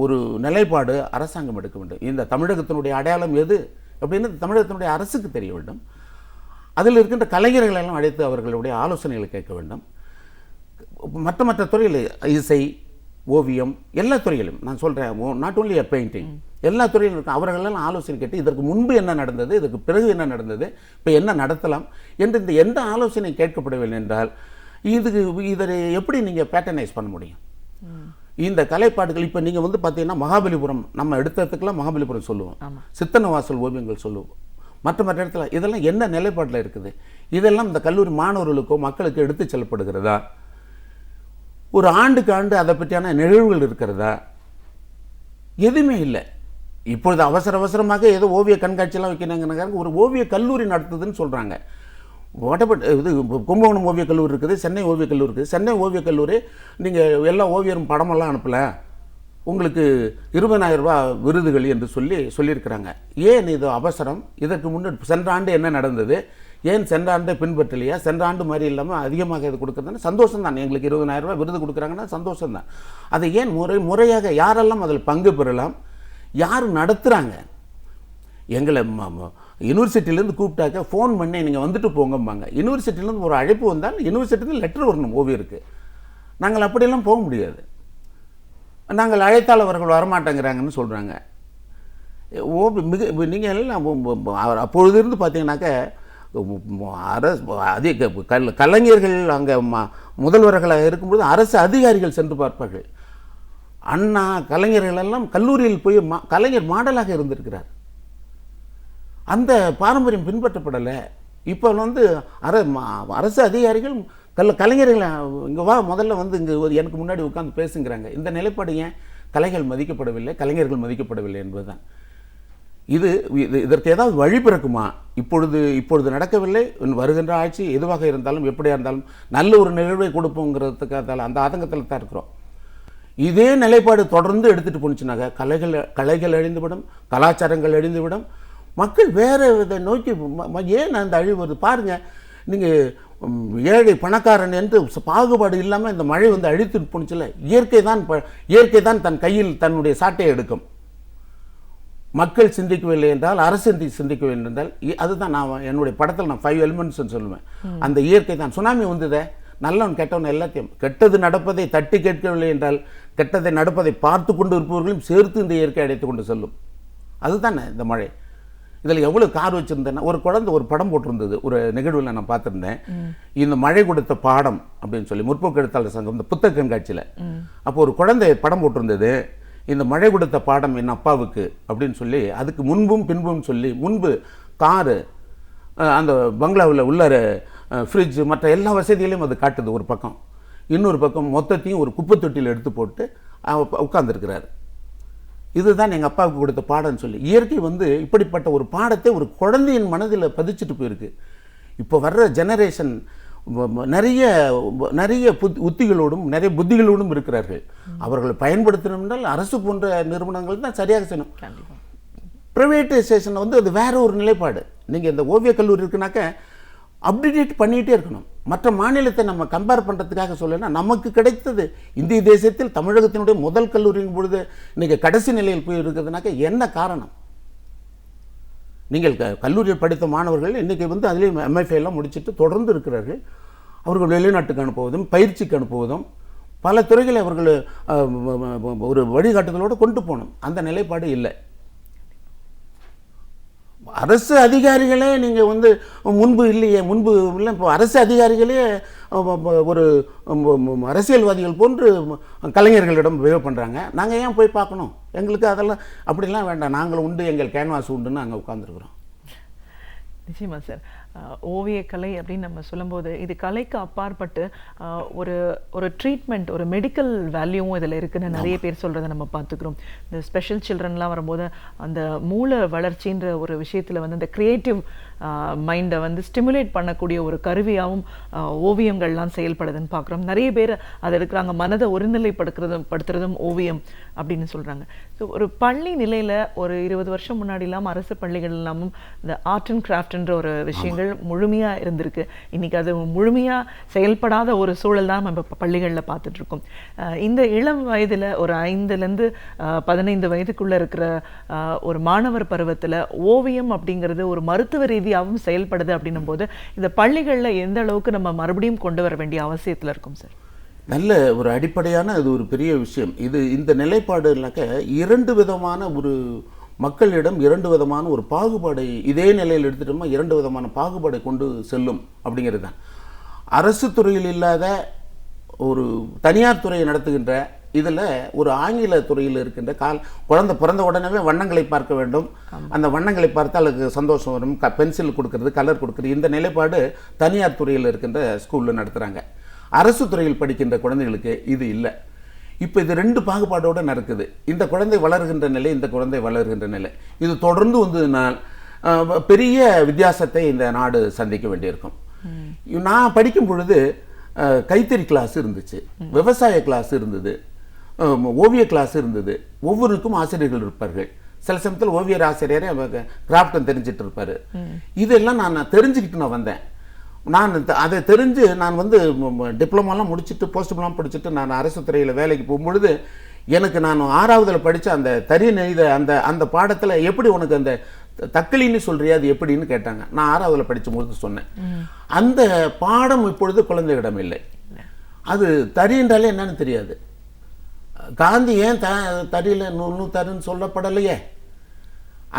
Speaker 5: ஒரு நிலைப்பாடு அரசாங்கம் எடுக்க வேண்டும். இந்த தமிழகத்தினுடைய அடையாளம் எது அப்படின்னு தமிழகத்தினுடைய அரசுக்கு தெரிய வேண்டும். அதில் இருக்கின்ற கலைஞர்களெல்லாம் அழைத்து அவர்களுடைய ஆலோசனைகளை கேட்க வேண்டும். மற்ற துறையில் இசை, ஓவியம், எல்லா துறையிலும் நான் சொல்கிறேன், நாட் ஓன்லி எ பெயிண்டிங், எல்லா துறையிலும் இருக்கும். அவர்களெல்லாம் ஆலோசனை கேட்டு இதற்கு முன்பு என்ன நடந்தது, இதற்கு பிறகு என்ன நடந்தது, இப்போ என்ன நடத்தலாம் என்று இந்த எந்த ஆலோசனை கேட்கப்படவில்லை என்றால் இதை எப்படி நீங்கள் பேட்டர்னைஸ் பண்ண முடியும்? இந்த கலைப்பாடுகள் இப்போ நீங்கள் வந்து பார்த்தீங்கன்னா மகாபலிபுரம், நம்ம எடுத்ததுக்கெல்லாம் மகாபலிபுரம் சொல்லுவோம், சித்தன்னவாசல் ஓவியங்கள் சொல்லுவோம், மற்ற இடத்துல இதெல்லாம் என்ன நிலைப்பாட்டில் இருக்குது? இதெல்லாம் இந்த கல்லூரி மாணவர்களுக்கோ மக்களுக்கு எடுத்து செல்லப்படுகிறதா? ஒரு ஆண்டுக்கு ஆண்டு அதை பற்றியான நிகழ்வுகள் இருக்கிறதா? எதுவுமே இல்லை. இப்பொழுது அவசரமாக ஏதோ ஓவிய கண்காட்சியெல்லாம் வைக்கிறாங்க. ஒரு ஓவிய கல்லூரி நடத்துதுன்னு சொல்கிறாங்க. இது கும்பகோணம் ஓவிய கல்லூரி இருக்குது, சென்னை ஓவிய கல்லூரி இருக்குது. சென்னை ஓவிய கல்லூரி நீங்கள் எல்லா ஓவியரும் படமெல்லாம் அனுப்பலை, உங்களுக்கு 20,000 ரூபாய் விருதுகள் என்று சொல்லியிருக்கிறாங்க. ஏன் இது அவசரம்? இதற்கு முன்னாடி சென்ற ஆண்டு என்ன நடந்தது? ஏன் சென்ற ஆண்டை பின்பற்றலையா? சென்ற ஆண்டு மாதிரி இல்லாமல் அதிகமாக இது கொடுக்குறதுன்னு சந்தோஷம் தான். எங்களுக்கு 20,000 ரூபாய் விருது கொடுக்குறாங்கன்னா சந்தோஷம் தான். அதை ஏன் முறையாக யாரெல்லாம் அதில் பங்கு பெறலாம், யார் நடத்துகிறாங்க? எங்களை யூனிவர்சிட்டியிலேருந்து கூப்பிட்டாக்க ஃபோன் பண்ணி நீங்கள் வந்துட்டு போங்கம்பாங்க. யூனிவர்சிட்டியிலேருந்து ஒரு அழைப்பு வந்தால் யூனிவர்சிட்டியிலேருந்து லெட்டர் வரணும் ஓவியருக்கு. நாங்கள் அப்படியெல்லாம் போக முடியாது. நாங்கள் அழைத்தால் அவர்கள் வரமாட்டேங்கிறாங்கன்னு சொல்கிறாங்க. நீங்கள் எல்லாம் அப்பொழுது இருந்து பார்த்தீங்கன்னாக்க கலைஞர்கள் அங்கே முதல்வர்களாக இருக்கும்பொழுது அரசு அதிகாரிகள் சென்று பார்ப்பார்கள். அண்ணா கலைஞர்கள் எல்லாம் கல்லூரியில் போய் கலைஞர் மாடலாக இருந்திருக்கிறார். அந்த பாரம்பரியம் பின்பற்றப்படலை. இப்போ வந்து அரசு அதிகாரிகள் கலைஞர்கள் இங்கே வா, முதல்ல வந்து இங்கே எனக்கு முன்னாடி உட்காந்து பேசுங்கிறாங்க. இந்த நிலைப்பாடு ஏன்? கலைகள் மதிக்கப்படவில்லை, கலைஞர்கள் மதிக்கப்படவில்லை என்பதுதான். இதற்கு ஏதாவது வழி பிறக்குமா? இப்பொழுது நடக்கவில்லை. வருகின்ற ஆட்சி எதுவாக இருந்தாலும் எப்படியா இருந்தாலும் நல்ல ஒரு நிகழ்வை கொடுப்போங்கிறதுக்காக அந்த ஆதங்கத்தில் தான் இருக்கிறோம். இதே நிலைப்பாடு தொடர்ந்து எடுத்துகிட்டு போணுச்சுனாக்க கலைகள் அழிந்துவிடும், கலாச்சாரங்கள் அழிந்துவிடும், மக்கள் வேறு இதை நோக்கி ஏன் அந்த அழிவு வருது பாருங்கள். நீங்கள் ஏழை பணக்காரன் என்று பாகுபாடு இல்லாமல் இந்த மழை வந்து அழித்துட்டு போணுச்சுல, இயற்கை தான் தன் கையில் தன்னுடைய சாட்டையை எடுக்கும். மக்கள் சிந்திக்கவில்லை என்றால், அரசு சிந்திக்கவில்லை என்றால், அதுதான் நான் என்னுடைய படத்தில் நான் 5 எலிமெண்ட்ஸ்ன்னு சொல்லுவேன். அந்த இயற்கை தான். சுனாமி வந்ததே, நல்லவன் கெட்டவன் எல்லாத்தையும், கெட்டது நடப்பதை தட்டி கேட்கவில்லை என்றால் கெட்டதை நடப்பதை பார்த்து கொண்டு இருப்பவர்களையும் சேர்த்து இந்த இயற்கை அடைத்து கொண்டு செல்லும். அதுதானே இந்த மழை. இதில் எவ்வளோ கார் வச்சுருந்தேன்னா, ஒரு குழந்தை ஒரு படம் போட்டிருந்தது, ஒரு நிகழ்வில் நான் பார்த்துருந்தேன். இந்த மழை கொடுத்த பாடம் அப்படின்னு சொல்லி முற்போக்கு எழுத்தாளர் சங்கம் இந்த புத்தக கண்காட்சியில் அப்போ ஒரு குழந்தை படம் போட்டிருந்தது. இந்த மழை கொடுத்த பாடம் என் அப்பாவுக்கு அப்படின்னு சொல்லி, அதுக்கு முன்பும் பின்பும் சொல்லி, முன்பு காரு, அந்த பங்களாவில் உள்ள ஃப்ரிட்ஜ், மற்ற எல்லா வசதிகளையும் அது காட்டுது ஒரு பக்கம். இன்னொரு பக்கம் மொத்தத்தையும் ஒரு குப்பை தொட்டியில் எடுத்து போட்டு உட்கார்ந்துருக்கிறார். இதுதான் எங்கள் அப்பாவுக்கு கொடுத்த பாடம்னு சொல்லி. இயற்கை வந்து இப்படிப்பட்ட ஒரு பாடத்தை ஒரு குழந்தையின் மனதில் பதிச்சுட்டு போயிருக்கு. இப்போ வர்ற ஜெனரேஷன் நிறைய உத்திகளோடும் நிறைய புத்திகளோடும் இருக்கிறார்கள். அவர்களை பயன்படுத்தணும்னால் அரசு போன்ற நிறுவனங்கள் தான் சரியாக செய்யணும். ப்ரைவேட்டைசேஷன் வந்து அது வேற ஒரு நிலைப்பாடு. நீங்கள் இந்த ஓவியக் கல்லூரி இருக்குனாக்க அப்டேட் பண்ணிகிட்டே இருக்கணும். மற்ற மாநிலத்தை நம்ம கம்பேர் பண்ணுறதுக்காக சொல்லலைன்னா, நமக்கு கிடைத்தது இந்திய தேசத்தில் தமிழகத்தினுடைய முதல் கல்லூரியின் பொழுது இன்றைக்கி கடைசி நிலையில் போய் இருக்கிறதுனாக்க என்ன காரணம்? நீங்கள் கல்லூரியில் படித்த மாணவர்கள் இன்றைக்கி வந்து அதிலேயும் MFA எல்லாம் முடிச்சுட்டு தொடர்ந்து இருக்கிறார்கள். அவர்கள் வெளிநாட்டுக்கு அனுப்புவதும் பயிற்சிக்கு அனுப்புவதும் பல துறைகளை அவர்கள் ஒரு வழிகாட்டுதலோடு கொண்டு போகணும். அந்த நிலைப்பாடு இல்லை. அரசு அதிகாரிகளே நீங்கள் வந்து முன்பு இல்லை, இப்போ அரசு அதிகாரிகளே ஒரு அரசியல்வாதிகள் போன்று கலைஞர்களிடம் பிஹேவ் பண்ணுறாங்க. நாங்கள் ஏன் போய் பார்க்கணும்? எங்களுக்கு அதெல்லாம் அப்படிலாம் வேண்டாம், நாங்கள் உண்டு, எங்கள் கேன்வாஸ் உண்டுன்னு அங்கே உட்காந்துருக்குறோம்.
Speaker 4: நிச்சயமா சார். ஓவியக்கலை அப்படின்னு நம்ம சொல்லும்போது இது கலைக்கு அப்பாற்பட்டு ஒரு ஒரு ட்ரீட்மெண்ட், ஒரு மெடிக்கல் வேல்யூவும் இதில் இருக்குன்னு நிறைய பேர் சொல்கிறத நம்ம பார்த்துக்கிறோம். இந்த ஸ்பெஷல் சில்ட்ரன்லாம் வரும்போது அந்த மூளை வளர்ச்சின்ற ஒரு விஷயத்தில் வந்து இந்த க்ரியேட்டிவ் மைண்டை வந்து ஸ்டிமுலேட் பண்ணக்கூடிய ஒரு கருவியாகவும் ஓவியங்கள்லாம் செயல்படுதுன்னு பார்க்குறோம். நிறைய பேர் அதை இருக்கிறாங்க, மனதை ஒருநிலைப்படுத்துறதும் ஓவியம் அப்படின்னு சொல்கிறாங்க. ஸோ ஒரு பள்ளி நிலையில் ஒரு 20 வருஷம் முன்னாடிலாம் அரசு பள்ளிகள் இல்லாமல் இந்த ஆர்ட் அண்ட் கிராஃப்ட்ன்ற ஒரு விஷயங்கள் முழுமையாக இருந்திருக்கு. இன்றைக்கி அது முழுமையாக செயல்படாத ஒரு சூழல் தான் நம்ம பள்ளிகளில் பார்த்துட்ருக்கோம். இந்த இளம் வயதில் ஒரு 5லேருந்து 15 வயதுக்குள்ளே இருக்கிற ஒரு மாணவர் பருவத்தில் ஓவியம் அப்படிங்கிறது ஒரு மருத்துவ ரீதியாகவும் செயல்படுது அப்படின்னும் போது இந்த பள்ளிகளில் எந்த அளவுக்கு நம்ம மறுபடியும் கொண்டு வர வேண்டிய அவசியத்தில் இருக்கும் சார்?
Speaker 5: நல்ல ஒரு அடிப்படையான அது ஒரு பெரிய விஷயம். இந்த நிலைப்பாடுனாக்க 2 விதமான ஒரு மக்களிடம் 2 விதமான ஒரு பாகுபாடை இதே நிலையில் எடுத்துட்டோம்னா 2 விதமான பாகுபாடை கொண்டு செல்லும் அப்படிங்கிறது தான். அரசு துறையில் இல்லாத ஒரு தனியார் துறையை நடத்துகின்ற இதில் ஒரு ஆங்கில துறையில் இருக்கின்ற குழந்தை பிறந்த உடனே வண்ணங்களை பார்க்க வேண்டும், அந்த வண்ணங்களை பார்த்தால் அதுக்கு சந்தோஷம் வரும், பென்சில் கொடுக்கறது, கலர் கொடுக்கறது, இந்த நிலைப்பாடு தனியார் துறையில் இருக்கின்ற ஸ்கூலில் நடத்துகிறாங்க. அரசு துறையில் படிக்கின்ற குழந்தைகளுக்கு இது இல்லை. இப்போ இது 2 பாகுபாடோடு நடக்குது. இந்த குழந்தை வளர்கின்ற நிலை, இந்த குழந்தை வளர்கின்ற நிலை, இது தொடர்ந்து வந்ததுனால் பெரிய வித்தியாசத்தை இந்த நாடு சந்திக்க வேண்டியிருக்கும். நான் படிக்கும் பொழுது கைத்தறி கிளாஸ் இருந்துச்சு, விவசாய கிளாஸ் இருந்தது, ஓவிய கிளாஸ் இருந்தது. ஒவ்வொருக்கும் ஆசிரியர்கள் இருப்பார்கள். சில சமயத்தில் ஓவியர் ஆசிரியரே கிராஃப்ட்டும் தெரிஞ்சிட்டு இருப்பார். இதெல்லாம் நான் தெரிஞ்சுக்கிட்டு நான் வந்தேன். நான் அதை தெரிஞ்சு நான் வந்து டிப்ளமாலாம் முடிச்சுட்டு போஸ்ட் டிப்ளமா படிச்சுட்டு நான் அரசு துறையில் வேலைக்கு போகும்பொழுது எனக்கு நான் 6ஆவதில் படித்த அந்த தறி நெய்த அந்த பாடத்தில் எப்படி உனக்கு அந்த தக்களின்னு சொல்றியா அது எப்படின்னு கேட்டாங்க. நான் 6ஆவதில் படிக்கும்போது சொன்னேன். அந்த பாடம் இப்பொழுது குழந்தைகளிடம் இல்லை. அது தறின்றாலே என்னன்னு தெரியாது. காந்தி ஏன் தறியில் நூறு தருன்னு சொல்லப்படலையே.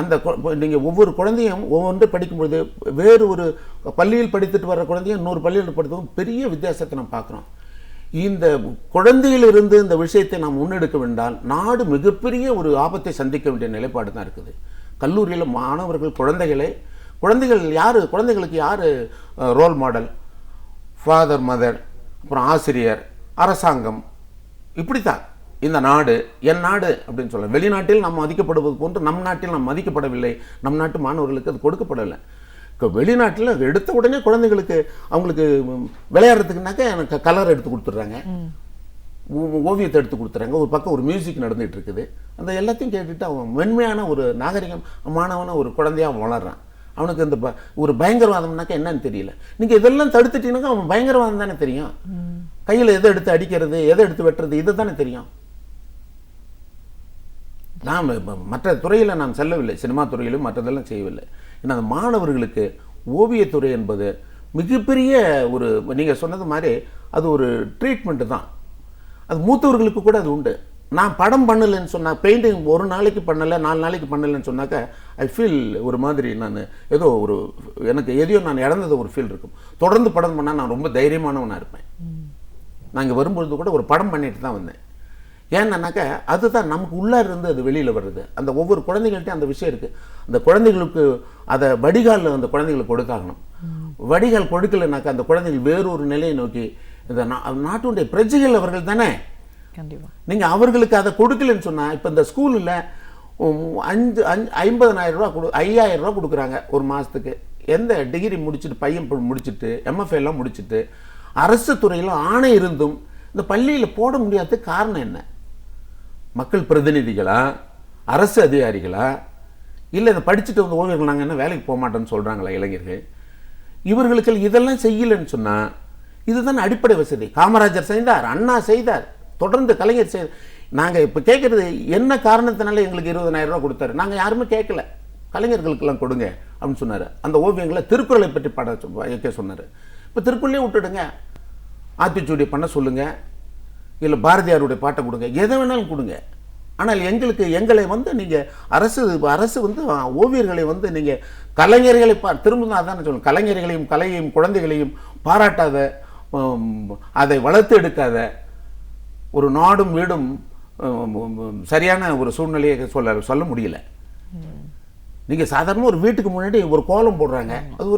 Speaker 5: அந்த நீங்கள் ஒவ்வொரு குழந்தையும் ஒவ்வொன்று படிக்கும்பொழுது வேறு ஒரு பள்ளியில் படித்துட்டு வர்ற குழந்தையும் இன்னொரு பள்ளியில் படித்ததும் பெரிய வித்தியாசத்தை நம்ம பார்க்குறோம். இந்த குழந்தையிலிருந்து இந்த விஷயத்தை நாம் முன்னெடுக்க வேண்டால் நாடு மிகப்பெரிய ஒரு ஆபத்தை சந்திக்க வேண்டிய நிலைப்பாடு தான் இருக்குது. கல்லூரியில் மாணவர்கள் குழந்தைகளுக்கு யார் ரோல் மாடல்? ஃபாதர், மதர், அப்புறம் ஆசிரியர், அரசாங்கம். இப்படித்தான் இந்த நாடு என் நாடு அப்படின்னு சொல்ல. வெளிநாட்டில் நாம் மதிக்கப்படுவது போன்று நம் நாட்டில் நாம் மதிக்கப்படவில்லை. நம் நாட்டு மாணவர்களுக்கு அது கொடுக்கப்படவில்லை. வெளிநாட்டில் எடுத்த உடனே குழந்தைகளுக்கு அவங்களுக்கு விளையாடுறதுக்குனாக்க எனக்கு கலர் எடுத்து கொடுத்துட்றாங்க. ஓவியத்தை எடுத்து கொடுத்துறாங்க, ஒரு பக்கம் ஒரு மியூசிக் நடந்துகிட்டு இருக்குது. அந்த எல்லாத்தையும் கேட்டுட்டு அவன் மென்மையான ஒரு நாகரிகமானவன ஒரு குழந்தையாக அவன் வளர்றான். அவனுக்கு இந்த ஒரு பயங்கரவாதம்னாக்கா என்னன்னு தெரியல. நீங்கள் இதெல்லாம் தடுத்துட்டீங்கன்னாக்கா அவன் பயங்கரவாதம் தானே தெரியும். கையில் எதை எடுத்து அடிக்கிறது, எதை எடுத்து வெட்டுறது, இது தானே தெரியும். நாம் மற்ற துறையில் நாம் செல்லவில்லை, சினிமா துறையிலும் மற்றதெல்லாம் செய்யவில்லை. ஏன்னா அந்த மாணவர்களுக்கு ஓவியத்துறை என்பது மிகப்பெரிய ஒரு, நீங்கள் சொன்னது மாதிரி அது ஒரு ட்ரீட்மெண்ட்டு தான். அது மூத்தவர்களுக்கு கூட அது உண்டு. நான் படம் பண்ணலைன்னு சொன்னால், பெயிண்டிங் ஒரு நாளைக்கு பண்ணலை 4 நாளைக்கு பண்ணலைன்னு சொன்னாக்கா ஐ ஃபீல் ஒரு மாதிரி, நான் ஏதோ ஒரு எனக்கு எதையோ நான் இழந்தது ஒரு ஃபீல் இருக்கும். தொடர்ந்து படம் பண்ணால் நான் ரொம்ப தைரியமானவனாக இருப்பேன். நான் இங்கே வரும்பொழுது கூட ஒரு படம் பண்ணிட்டு தான் வந்தேன். ஏன்னாக்கா அதுதான் நமக்கு உள்ளே இருந்து அது வெளியில் வருது. அந்த ஒவ்வொரு குழந்தைகள்கிட்டையும் அந்த விஷயம் இருக்குது. அந்த குழந்தைகளுக்கு அதை வடிகாலில் அந்த குழந்தைகளுக்கு கொடுத்தாகணும். வடிகால் கொடுக்கலைனாக்கா அந்த குழந்தைகள் வேறொரு நிலையை நோக்கி, இந்த நாட்டுடைய பிரஜைகள் அவர்கள் தானே.
Speaker 4: கண்டிப்பாக
Speaker 5: நீங்கள் அவர்களுக்கு அதை கொடுக்கலன்னு சொன்னால், இப்போ இந்த ஸ்கூலில் 50,000 ரூபா 5,000 ரூபா கொடுக்குறாங்க ஒரு மாதத்துக்கு. எந்த டிகிரி முடிச்சுட்டு, பையன் முடிச்சுட்டு MFA எல்லாம் முடிச்சுட்டு அரசு துறையில் ஆணை இருந்தும் இந்த பள்ளியில் போட முடியாததுக்கு காரணம் என்ன? மக்கள் பிரதிநிதிகளா, அரசு அதிகாரிகளா, இல்லை இதை படிச்சுட்டு வந்து ஓவியர்கள் நாங்கள் என்ன வேலைக்கு போக மாட்டோம்னு சொல்கிறாங்களா இளைஞர்கள்? இவர்களுக்கு இதெல்லாம் செய்யலைன்னு சொன்னால், இதுதான் அடிப்படை வசதி. காமராஜர் செய்தார், அண்ணா செய்தார், தொடர்ந்து கலைஞர் செய்தார். நாங்கள் இப்போ கேட்குறது என்ன காரணத்தினால எங்களுக்கு 20,000 ரூபா கொடுத்தாரு? நாங்கள் யாருமே கேட்கல. கலைஞர்களுக்கெல்லாம் கொடுங்க அப்படின்னு சொன்னார். அந்த ஓவியங்களை திருக்குறளை பற்றி வைக்க சொன்னார். இப்போ திருக்குறளையும் விட்டுடுங்க, ஆத்திச்சூடி பண்ண சொல்லுங்கள், இல்லை பாரதியாருடைய பாட்டை கொடுங்க, எதை வேணாலும் கொடுங்க. ஆனால் எங்களை வந்து நீங்கள் அரசு வந்து ஓவியர்களை வந்து நீங்கள் கலைஞர்களை திரும்ப அதான் சொல்லணும், கலைஞர்களையும் கலையையும் குழந்தைகளையும் பாராட்டாத, அதை வளர்த்து எடுக்காத ஒரு நாடும் வீடும் சரியான ஒரு சூழ்நிலையை சொல்ல முடியல. நீங்கள் சாதாரண ஒரு வீட்டுக்கு முன்னாடி ஒரு கோலம் போடுறாங்க, அது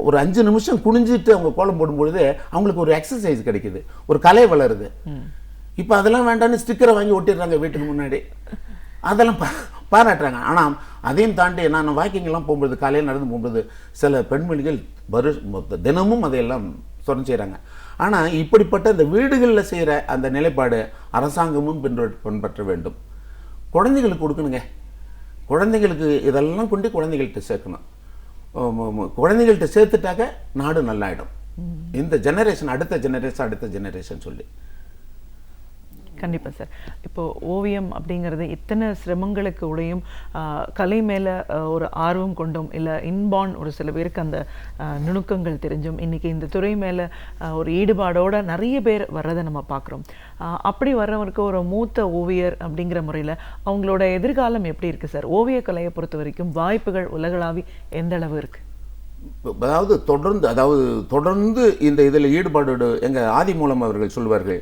Speaker 5: ஒரு 5 நிமிஷம் குனிஞ்சிட்டு அவங்க கோலம் போடும்பொழுது அவங்களுக்கு ஒரு எக்ஸசைஸ் கிடைக்குது, ஒரு கலை வளருது. இப்போ அதெல்லாம் வேண்டான்னு ஸ்டிக்கரை வாங்கி ஒட்டிடுறாங்க வீட்டுக்கு முன்னாடி, அதெல்லாம் பாராட்டுறாங்க. ஆனால் அதையும் தாண்டி நான் வாக்கிங்கெல்லாம் போகும்போது, காலையில் நடந்து போகும்போது சில பெண்மணிகள் தினமும் அதையெல்லாம் தொடர்ந்து செய்கிறாங்க. ஆனால் இப்படிப்பட்ட இந்த வீடுகளில் செய்கிற அந்த நிலைப்பாடு அரசாங்கமும் பின்பற்ற வேண்டும். குழந்தைகளுக்கு கொடுக்கணுங்க. குழந்தைகளுக்கு இதெல்லாம் கொண்டு குழந்தைகள்கிட்ட சேர்க்கணும். குழந்தைகள்கிட்ட சேர்த்துட்டாக்க நாடு நல்லாயிடும். இந்த ஜெனரேஷன் அடுத்த ஜெனரேஷன் சொல்லி.
Speaker 4: கண்டிப்பாக சார். இப்போது ஓவியம் அப்படிங்கிறது இத்தனை சிரமங்களுக்கு உடையும் கலை மேலே ஒரு ஆர்வம் கொண்டும், இல்லை இன்பார்ன் ஒரு சில பேருக்கு அந்த நுணுக்கங்கள் தெரிஞ்சும் இன்றைக்கி இந்த துறை மேலே ஒரு ஈடுபாடோடு நிறைய பேர் வர்றதை நம்ம பார்க்குறோம். அப்படி வர்றவருக்கு ஒரு மூத்த ஓவியர் அப்படிங்கிற முறையில் அவங்களோட எதிர்காலம் எப்படி இருக்குது சார்? ஓவிய கலையை பொறுத்த வரைக்கும் வாய்ப்புகள் உலகளாவி எந்த அளவு இருக்குது?
Speaker 5: தொடர்ந்து இந்த இதில் ஈடுபாடோடு எங்கள் ஆதிமூலம் அவர்கள் சொல்வார்கள்,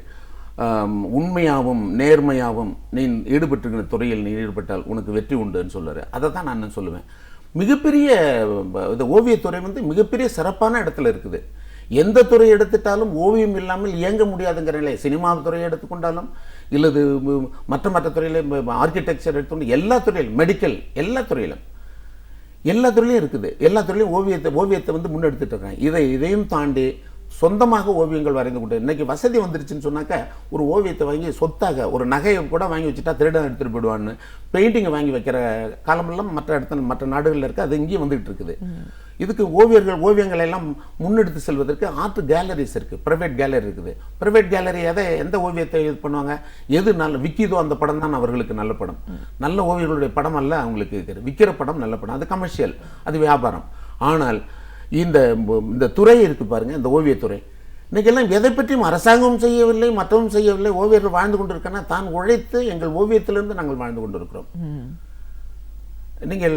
Speaker 5: உண்மையாகவும் நேர்மையாகவும் நீ ஈடுபட்டிருக்கிற துறையில் நீ ஈடுபட்டால் உனக்கு வெற்றி உண்டுன்னு சொல்லுவார். அதை தான் நான் சொல்லுவேன். மிகப்பெரிய இந்த ஓவியத்துறை வந்து மிகப்பெரிய சிறப்பான இடத்துல இருக்குது. எந்த துறை எடுத்துட்டாலும் ஓவியம் இல்லாமல் இயங்க முடியாதுங்கிற நிலை. சினிமா துறையை எடுத்துக்கொண்டாலும், இல்லது மற்ற துறையிலும், ஆர்கிடெக்சர் எடுத்துக்கொண்டு எல்லா துறையிலும், மெடிக்கல் எல்லா துறையிலும் இருக்குது. எல்லா துறையிலும் ஓவியத்தை வந்து முன்னெடுத்துட்டு இருக்காங்க. இதையும் தாண்டி சொந்தமாக ஓவியங்கள் வரைந்து கொண்டு, இன்னைக்கு வசதி வந்துருச்சுன்னு சொன்னாக்கா ஒரு ஓவியத்தை வாங்கி சொத்தாக ஒரு நகையை கூட வாங்கி வச்சுட்டா திருடன் எடுத்துகிட்டு போயிடுவான்னு பெயிண்டிங்கை வாங்கி வைக்கிற காலமெல்லாம் மற்ற நாடுகளில் இருக்குது. அது இங்கேயும் வந்துகிட்டு இருக்குது. இதுக்கு ஓவியங்களை எல்லாம் முன்னெடுத்து செல்வதற்கு ஆர்ட் கேலரிஸ் இருக்குது, ப்ரைவேட் கேலரி இருக்குது. ப்ரைவேட் கேலரி எந்த ஓவியத்தை இது பண்ணுவாங்க, எது நல்ல விற்கிதோ அந்த படம் தான் அவர்களுக்கு நல்ல படம். நல்ல ஓவியர்களுடைய படம் அல்ல அவங்களுக்கு இருக்குது. விற்கிற படம் நல்ல படம், அது கமர்ஷியல், அது வியாபாரம். ஆனால் இந்த துறை இருக்குது பாருங்க, இந்த ஓவியத்துறை இன்றைக்கெல்லாம் எதை பற்றியும் அரசாங்கமும் செய்யவில்லை, மற்றவும் செய்யவில்லை. ஓவியர்கள் வாழ்ந்து கொண்டு இருக்கன்னா தான் உழைத்து எங்கள் ஓவியத்திலிருந்து நாங்கள் வாழ்ந்து கொண்டு இருக்கிறோம். நீங்கள்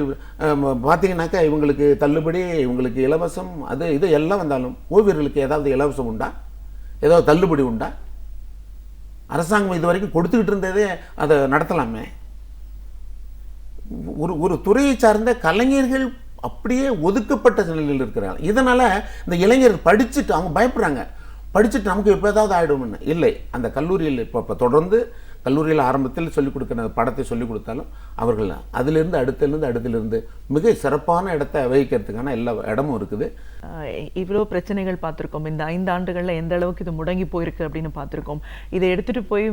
Speaker 5: பார்த்தீங்கன்னாக்கா இவங்களுக்கு தள்ளுபடி, இவங்களுக்கு இலவசம், இது எல்லாம் வந்தாலும் ஓவியர்களுக்கு ஏதாவது இலவசம் உண்டா, ஏதாவது தள்ளுபடி உண்டா? அரசாங்கம் இது வரைக்கும் கொடுத்துக்கிட்டு இருந்ததே அதை நடத்தலாமே. ஒரு துறையை சார்ந்த கலைஞர்கள் அப்படியே ஒதுக்கப்பட்ட நிலையில் இருக்கிறாங்க. இதனால் இந்த இளைஞர்கள் படிச்சுட்டு அவங்க பயப்படுறாங்க, படிச்சுட்டு நமக்கு எப்போ ஏதாவது ஆகிடும்னு. இல்லை, அந்த கல்லூரியில் இப்போ தொடர்ந்து கல்லூரியில் ஆரம்பத்தில் சொல்லிக் கொடுக்குற படத்தை சொல்லிக் கொடுத்தாலும் அவர்கள் அடுத்திலிருந்து மிக சிறப்பான இடத்தை வகிக்கிறதுக்கான எல்லா இடமும் இருக்குது.
Speaker 4: இவ்வளோ பிரச்சனைகள் பார்த்துருக்கோம். இந்த 5 ஆண்டுகளில் எந்த அளவுக்கு இது முடங்கி போயிருக்கு அப்படின்னு பார்த்துருக்கோம். இதை எடுத்துகிட்டு போய்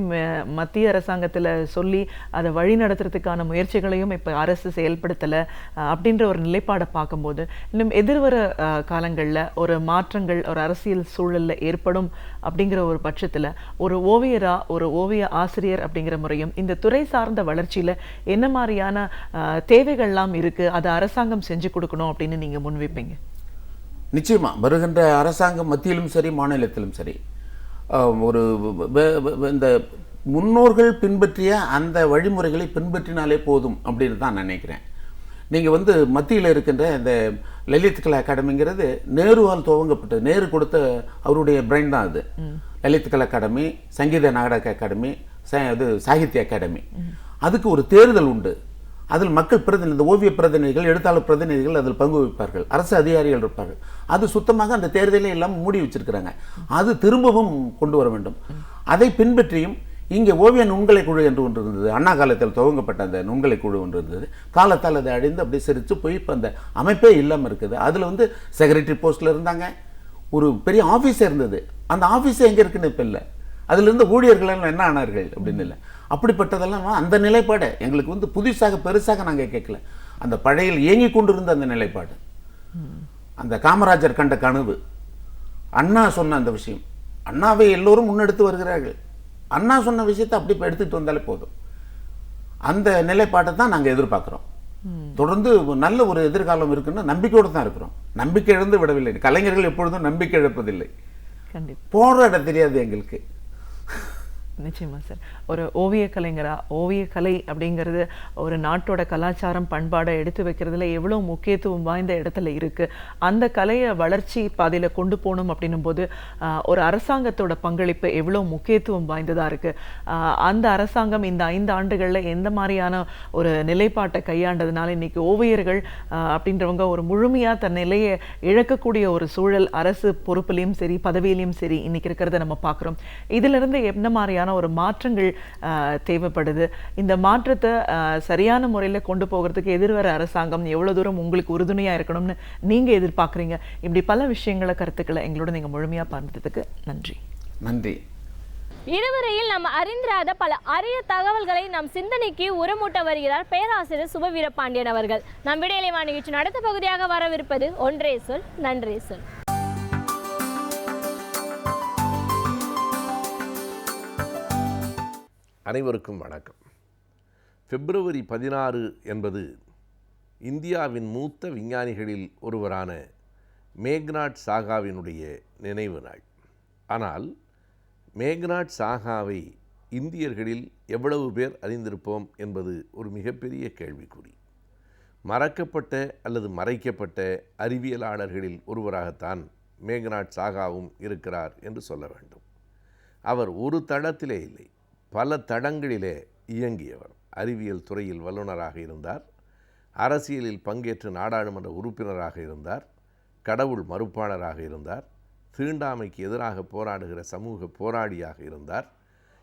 Speaker 4: மத்திய அரசாங்கத்தில் சொல்லி அதை வழி நடத்துறதுக்கான முயற்சிகளையும் இப்போ அரசு செயல்படுத்தலை அப்படின்ற ஒரு நிலைப்பாடை பார்க்கும்போது, இன்னும் எதிர்வர காலங்களில் ஒரு மாற்றங்கள் ஒரு அரசியல் சூழலில் ஏற்படும் அப்படிங்கிற ஒரு பட்சத்தில் ஒரு ஓவியராக, ஒரு ஓவிய ஆசிரியர் அப்படிங்கிற முறையும் இந்த துறை சார்ந்த வளர்ச்சியில் என்ன மாதிரியான தேவைகள்லாம் இருக்குது, அதை அரசாங்கம் செஞ்சு கொடுக்கணும் அப்படின்னு நீங்கள் முன்வைப்பீங்க?
Speaker 5: நிச்சயமா வருகின்ற அரசாங்கம் மத்தியிலும் சரி மாநிலத்திலும் சரி ஒரு இந்த முன்னோர்கள் பின்பற்றிய அந்த வழிமுறைகளை பின்பற்றினாலே போதும் அப்படின்னு தான் நினைக்கிறேன். நீங்கள் மத்தியில் இருக்கின்ற இந்த லலித் கலா அகாடமிங்கிறது நேருவால் துவங்கப்பட்டது. நேரு கொடுத்த அவருடைய பிரைன் தான் அது. லலித் கலா அகாடமி, சங்கீத நாடக அகாடமி, சாகித்ய அகாடமி. அதுக்கு ஒரு தேர்தல் உண்டு. அதில் மக்கள் பிரதிநிதி, இந்த ஓவிய பிரதிநிதிகள், எழுத்தாளர் பிரதிநிதிகள் அதில் பங்கு வகிப்பார்கள், அரசு அதிகாரிகள் இருப்பார்கள். அது சுத்தமாக அந்த தேர்தலை எல்லாம் மூடி வச்சிருக்கிறாங்க. அது திரும்பவும் கொண்டு வர வேண்டும். அதை பின்பற்றியும் இங்கே ஓவிய நுண்கலை குழு என்று ஒன்று இருந்தது. அண்ணா காலத்தில் துவங்கப்பட்ட அந்த நுண்கலை குழு ஒன்று இருந்தது. காலத்தால் அதை அழிந்து அப்படி சிரித்து போய் இப்போ அந்த அமைப்பே இல்லாமல் இருக்குது. அதில் செக்ரட்டரி போஸ்ட்டில் இருந்தாங்க, ஒரு பெரிய ஆஃபீஸே இருந்தது. அந்த ஆஃபீஸே எங்கே இருக்குன்னு இப்போ இல்லை. அதிலிருந்து ஊழியர்கள் என்ன ஆனார்கள் அப்படின்னு இல்லை. அப்படிப்பட்டதெல்லாம் அந்த நிலைப்பாடு எங்களுக்கு புதுசாக பெருசாக நாங்கள் கேட்கல. அந்த பழையில் இயங்கி கொண்டிருந்த அந்த நிலைப்பாடு, அந்த காமராஜர் கண்ட கனவு, அண்ணா சொன்ன அந்த விஷயம், அண்ணாவை எல்லோரும் முன்னெடுத்து வருகிறார்கள். அண்ணா சொன்ன விஷயத்தை அப்படி எடுத்துகிட்டு வந்தாலே போதும். அந்த நிலைப்பாட்டை தான் நாங்கள் எதிர்பார்க்குறோம். தொடர்ந்து நல்ல ஒரு எதிர்காலம் இருக்குன்னு நம்பிக்கையோடு தான் இருக்கிறோம். நம்பிக்கை இழந்து விடவில்லை. கலைஞர்கள் எப்பொழுதும் நம்பிக்கை இழப்பதில்லை. போராட தெரியாது எங்களுக்கு.
Speaker 4: நிச்சயமா சார். ஒரு ஓவிய கலைஞரா, ஓவிய கலை அப்படிங்கிறது ஒரு நாட்டோட கலாச்சாரம் பண்பாடை எடுத்து வைக்கிறதுல எவ்வளோ முக்கியத்துவம் வாய்ந்த இடத்துல இருக்குது. அந்த கலையை வளர்ச்சி பாதையில் கொண்டு போகணும் அப்படின்னும் போது ஒரு அரசாங்கத்தோட பங்களிப்பு எவ்வளோ முக்கியத்துவம் வாய்ந்ததாக இருக்குது. அந்த அரசாங்கம் இந்த 5 ஆண்டுகளில் எந்த மாதிரியான ஒரு நிலைப்பாட்டை கையாண்டதுனால இன்றைக்கி ஓவியர்கள் அப்படின்றவங்க ஒரு முழுமையாக தன் நிலையை இழக்கக்கூடிய ஒரு சூழல் அரசு பொறுப்புலையும் சரி பதவியிலையும் சரி இன்றைக்கி இருக்கிறத நம்ம பார்க்குறோம். இதிலிருந்து என்ன மாதிரியான ஒரு மாற்றங்கள் தேவைப்படுது? இந்த மாற்றத்தை சரியான முறையில் கொண்டு போகிறதுக்கு எதிர்வர அரசாங்கம் எவ்வளவு தூரம் உங்களுக்கு உறுதுணையா இருக்கணும்னு நீங்க எதிர்பார்க்குறீங்க? இப்படி பல விஷயங்களை, கருத்துக்களை எங்களோட நீங்க முழுமையா பகிர்ந்ததுக்கு நன்றி.
Speaker 5: நன்றி.
Speaker 1: இதுவரையில் நாம் அறிந்திராத பல அரிய தகவல்களை நம் சிந்தனைக்கு உரமூட்ட வருகிறார் பேராசிரியர் சுபவீரபாண்டியன் அவர்கள். நம் விடையிலை நிகழ்ச்சியின் அடுத்த பகுதியாக வரவிருப்பது ஒன்றே சொல் நன்றே சொல்.
Speaker 6: அனைவருக்கும் வணக்கம். பிப்ரவரி 16 என்பது இந்தியாவின் மூத்த விஞ்ஞானிகளில் ஒருவரான மேக்நாட் சாகாவினுடைய நினைவு நாள். ஆனால் மேக்நாட் சாகாவை இந்தியர்களில் எவ்வளவு பேர் அறிந்திருப்போம் என்பது ஒரு மிகப்பெரிய கேள்விக்குறி. மறக்கப்பட்ட அல்லது மறைக்கப்பட்ட அறிவியலாளர்களில் ஒருவராகத்தான் மேக்நாட் சாகாவும் இருக்கிறார் என்று சொல்ல வேண்டும். அவர் ஒரு தளத்திலே இல்லை, பல தடங்களிலே இயங்கியவர். அறிவியல் துறையில் வல்லுநராக இருந்தார், அரசியலில் பங்கேற்று நாடாளுமன்ற உறுப்பினராக இருந்தார், கடவுள் மறுப்பாளராக இருந்தார், தீண்டாமைக்கு எதிராக போராடுகிற சமூக போராளியாக இருந்தார்.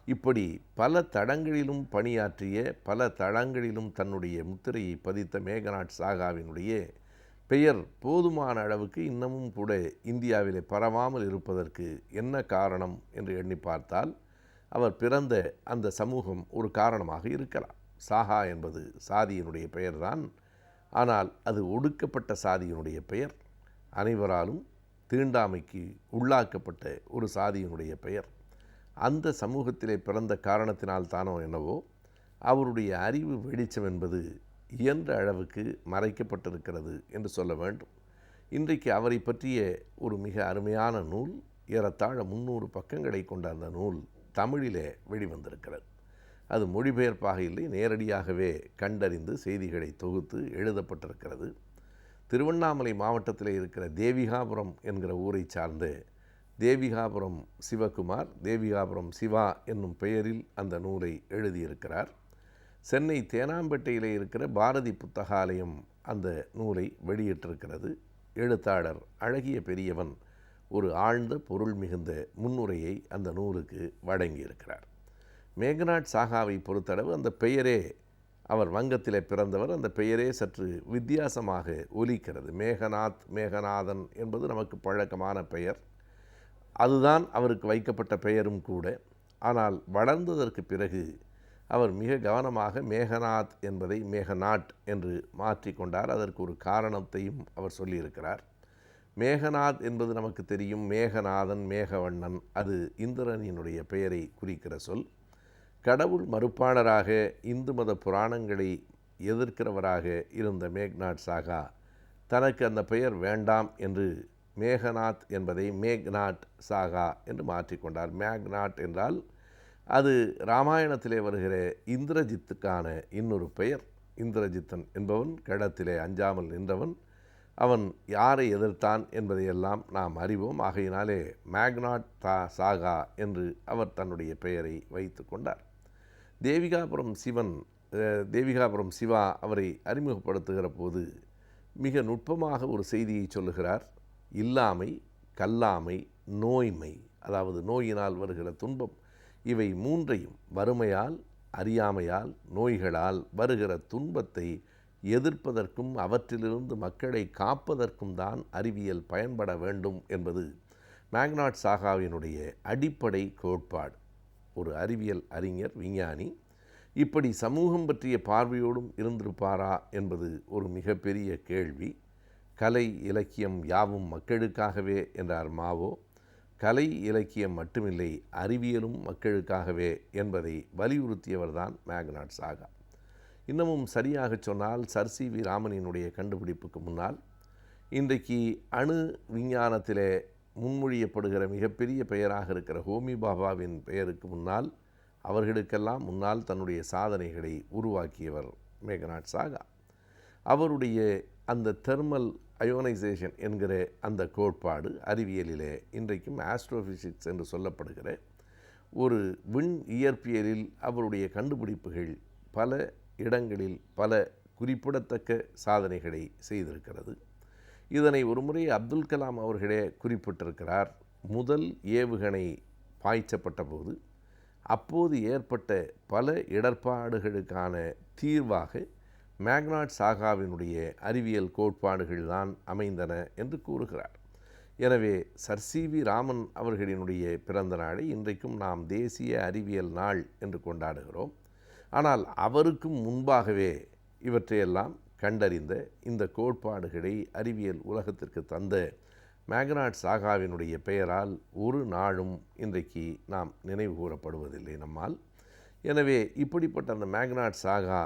Speaker 6: இப்படி பல தடங்களிலும் பணியாற்றிய, பல தடங்களிலும் தன்னுடைய முத்திரையை பதித்த மேக்நாட் சாகாவினுடைய பெயர் போதுமான அளவுக்கு இன்னமும் கூட இந்தியாவிலே பரவாமல் இருப்பதற்கு என்ன காரணம் என்று எண்ணி பார்த்தால் அவர் பிறந்த அந்த சமூகம் ஒரு காரணமாக இருக்கலாம். சாகா என்பது சாதியினுடைய பெயர்தான். ஆனால் அது ஒடுக்கப்பட்ட சாதியினுடைய பெயர், அனைவராலும் தீண்டாமைக்கு உள்ளாக்கப்பட்ட ஒரு சாதியினுடைய பெயர். அந்த சமூகத்திலே பிறந்த காரணத்தினால் தானோ என்னவோ அவருடைய அறிவு வெளிச்சம் என்பது இயன்ற அளவுக்கு மறைக்கப்பட்டிருக்கிறது என்று சொல்ல வேண்டும். இன்றைக்கு அவரை பற்றிய ஒரு மிக அருமையான நூல், ஏறத்தாழ 300 பக்கங்களை கொண்ட அந்த நூல் தமிழிலே வெளிவந்திருக்கிறது. அது மொழிபெயர்ப்பாக இல்லை, நேரடியாகவே கண்டறிந்து செய்திகளை தொகுத்து எழுதப்பட்டிருக்கிறது. திருவண்ணாமலை மாவட்டத்தில் இருக்கிற தேவிகாபுரம் என்கிற ஊரை சார்ந்த தேவிகாபுரம் சிவகுமார், தேவிகாபுரம் சிவா என்னும் பெயரில் அந்த நூலை எழுதியிருக்கிறார். சென்னை தேனாம்பேட்டையில் இருக்கிற பாரதி புத்தகாலயம் அந்த நூலை வெளியிட்டிருக்கிறது. எழுத்தாளர் அழகிய பெரியவன் ஒரு ஆழ்ந்த பொருள் மிகுந்த முன்னுரையை அந்த நூலுக்கு வழங்கியிருக்கிறார். மேக்நாட் சாகாவை பொறுத்தளவு அந்த பெயரே அவர் வங்கத்திலே பிறந்தவர். அந்த பெயரே சற்று வித்தியாசமாக ஒலிக்கிறது. மேகநாதன் என்பது நமக்கு பழக்கமான பெயர். அதுதான் அவருக்கு வைக்கப்பட்ட பெயரும் கூட. ஆனால் வளர்ந்ததற்கு பிறகு அவர் மிக கவனமாக மேகநாத் என்பதை மேகநாட் என்று மாற்றிக்கொண்டார். அதற்கு ஒரு காரணத்தையும் அவர் சொல்லியிருக்கிறார். மேகநாத் என்பது நமக்கு தெரியும். மேகநாதன், மேகவண்ணன், அது இந்திரனினுடைய பெயரை குறிக்கிற சொல். கடவுள் மறுப்பாளராக இந்து மத புராணங்களை எதிர்க்கிறவராக இருந்த மேக்நாட் சாகா தனக்கு அந்த பெயர் வேண்டாம் என்று மேகநாத் என்பதை மேக்நாட் சாகா என்று மாற்றிக்கொண்டார். மேக்நாட் என்றால் அது இராமாயணத்திலே வருகிற இந்திரஜித்துக்கான இன்னொரு பெயர். இந்திரஜித்தன் என்பவன் கடத்திலே அஞ்சாமல் நின்றவன். அவன் யாரை எதிர்த்தான் என்பதையெல்லாம் நாம் அறிவோம். ஆகையினாலே மேக்நாட் சாகா என்று அவர் தன்னுடைய பெயரை வைத்து கொண்டார். தேவிகாபுரம் சிவா அவரை அறிமுகப்படுத்துகிற போது மிக நுட்பமாக ஒரு செய்தியை சொல்லுகிறார். இல்லாமை, கல்லாமை, நோய்மை, அதாவது நோயினால் வருகிற துன்பம், இவை மூன்றையும், வறுமையால், அறியாமையால், நோய்களால் வருகிற துன்பத்தை எதிர்ப்பதற்கும் அவற்றிலிருந்து மக்களை காப்பதற்கும் தான் அறிவியல் பயன்பட வேண்டும் என்பது மேக்நாட் சாகாவினுடைய அடிப்படை கோட்பாடு. ஒரு அறிவியல் அறிஞர், விஞ்ஞானி இப்படி சமூகம் பற்றிய பார்வையோடும் இருந்திருப்பாரா என்பது ஒரு மிகப்பெரிய கேள்வி. கலை இலக்கியம் யாவும் மக்களுக்காகவே என்றார் மாவோ. கலை இலக்கியம் மட்டுமில்லை, அறிவியலும் மக்களுக்காகவே என்பதை வலியுறுத்தியவர்தான் மேக்நாட் சாகா. இன்னமும் சரியாக சொன்னால் சர்.சி.வி. ராமனினுடைய கண்டுபிடிப்புக்கு முன்னால் இன்றைக்கு அணு விஞ்ஞானத்திலே முன்மொழியப்படுகிற மிகப்பெரிய பெயராக இருக்கிற ஹோமி பாபாவின் பெயருக்கு முன்னால், அவர்களுக்கெல்லாம் முன்னால் தன்னுடைய சாதனைகளை உருவாக்கியவர் மேக்நாட் சாகா. அவருடைய அந்த தெர்மல் அயோனைசேஷன் என்கிற அந்த கோட்பாடு அறிவியலிலே இன்றைக்கும் ஆஸ்ட்ரோஃபிசிக்ஸ் என்று சொல்லப்படுகிற ஒரு விண் இயற்பியலில் அவருடைய கண்டுபிடிப்புகள் பல இடங்களில் பல குறிப்பிடத்தக்க சாதனைகளை செய்திருக்கிறது. இதனை ஒருமுறை அப்துல் கலாம் அவர்களே குறிப்பிட்டிருக்கிறார். முதல் ஏவுகணை பாய்ச்சப்பட்ட போது அப்போது ஏற்பட்ட பல இடர்பாடுகளுக்கான தீர்வாக மேக்நாட் சாகாவினுடைய அறிவியல் கோட்பாடுகள் தான் அமைந்தன என்று கூறுகிறார். எனவே சர்.சி.வி. ராமன் அவர்களினுடைய பிறந்த நாளை இன்றைக்கும் நாம் தேசிய அறிவியல் நாள் என்று கொண்டாடுகிறோம். ஆனால் அவருக்கும் முன்பாகவே இவற்றையெல்லாம் கண்டறிந்த, இந்த கோட்பாடுகளை அறிவியல் உலகத்திற்கு தந்த மேக்நாட் சாகாவினுடைய பெயரால் ஒரு நாளும் இன்றைக்கு நாம் நினைவு கூறப்படுவதில்லை நம்மால். எனவே இப்படிப்பட்ட அந்த மேக்நாட் சாகா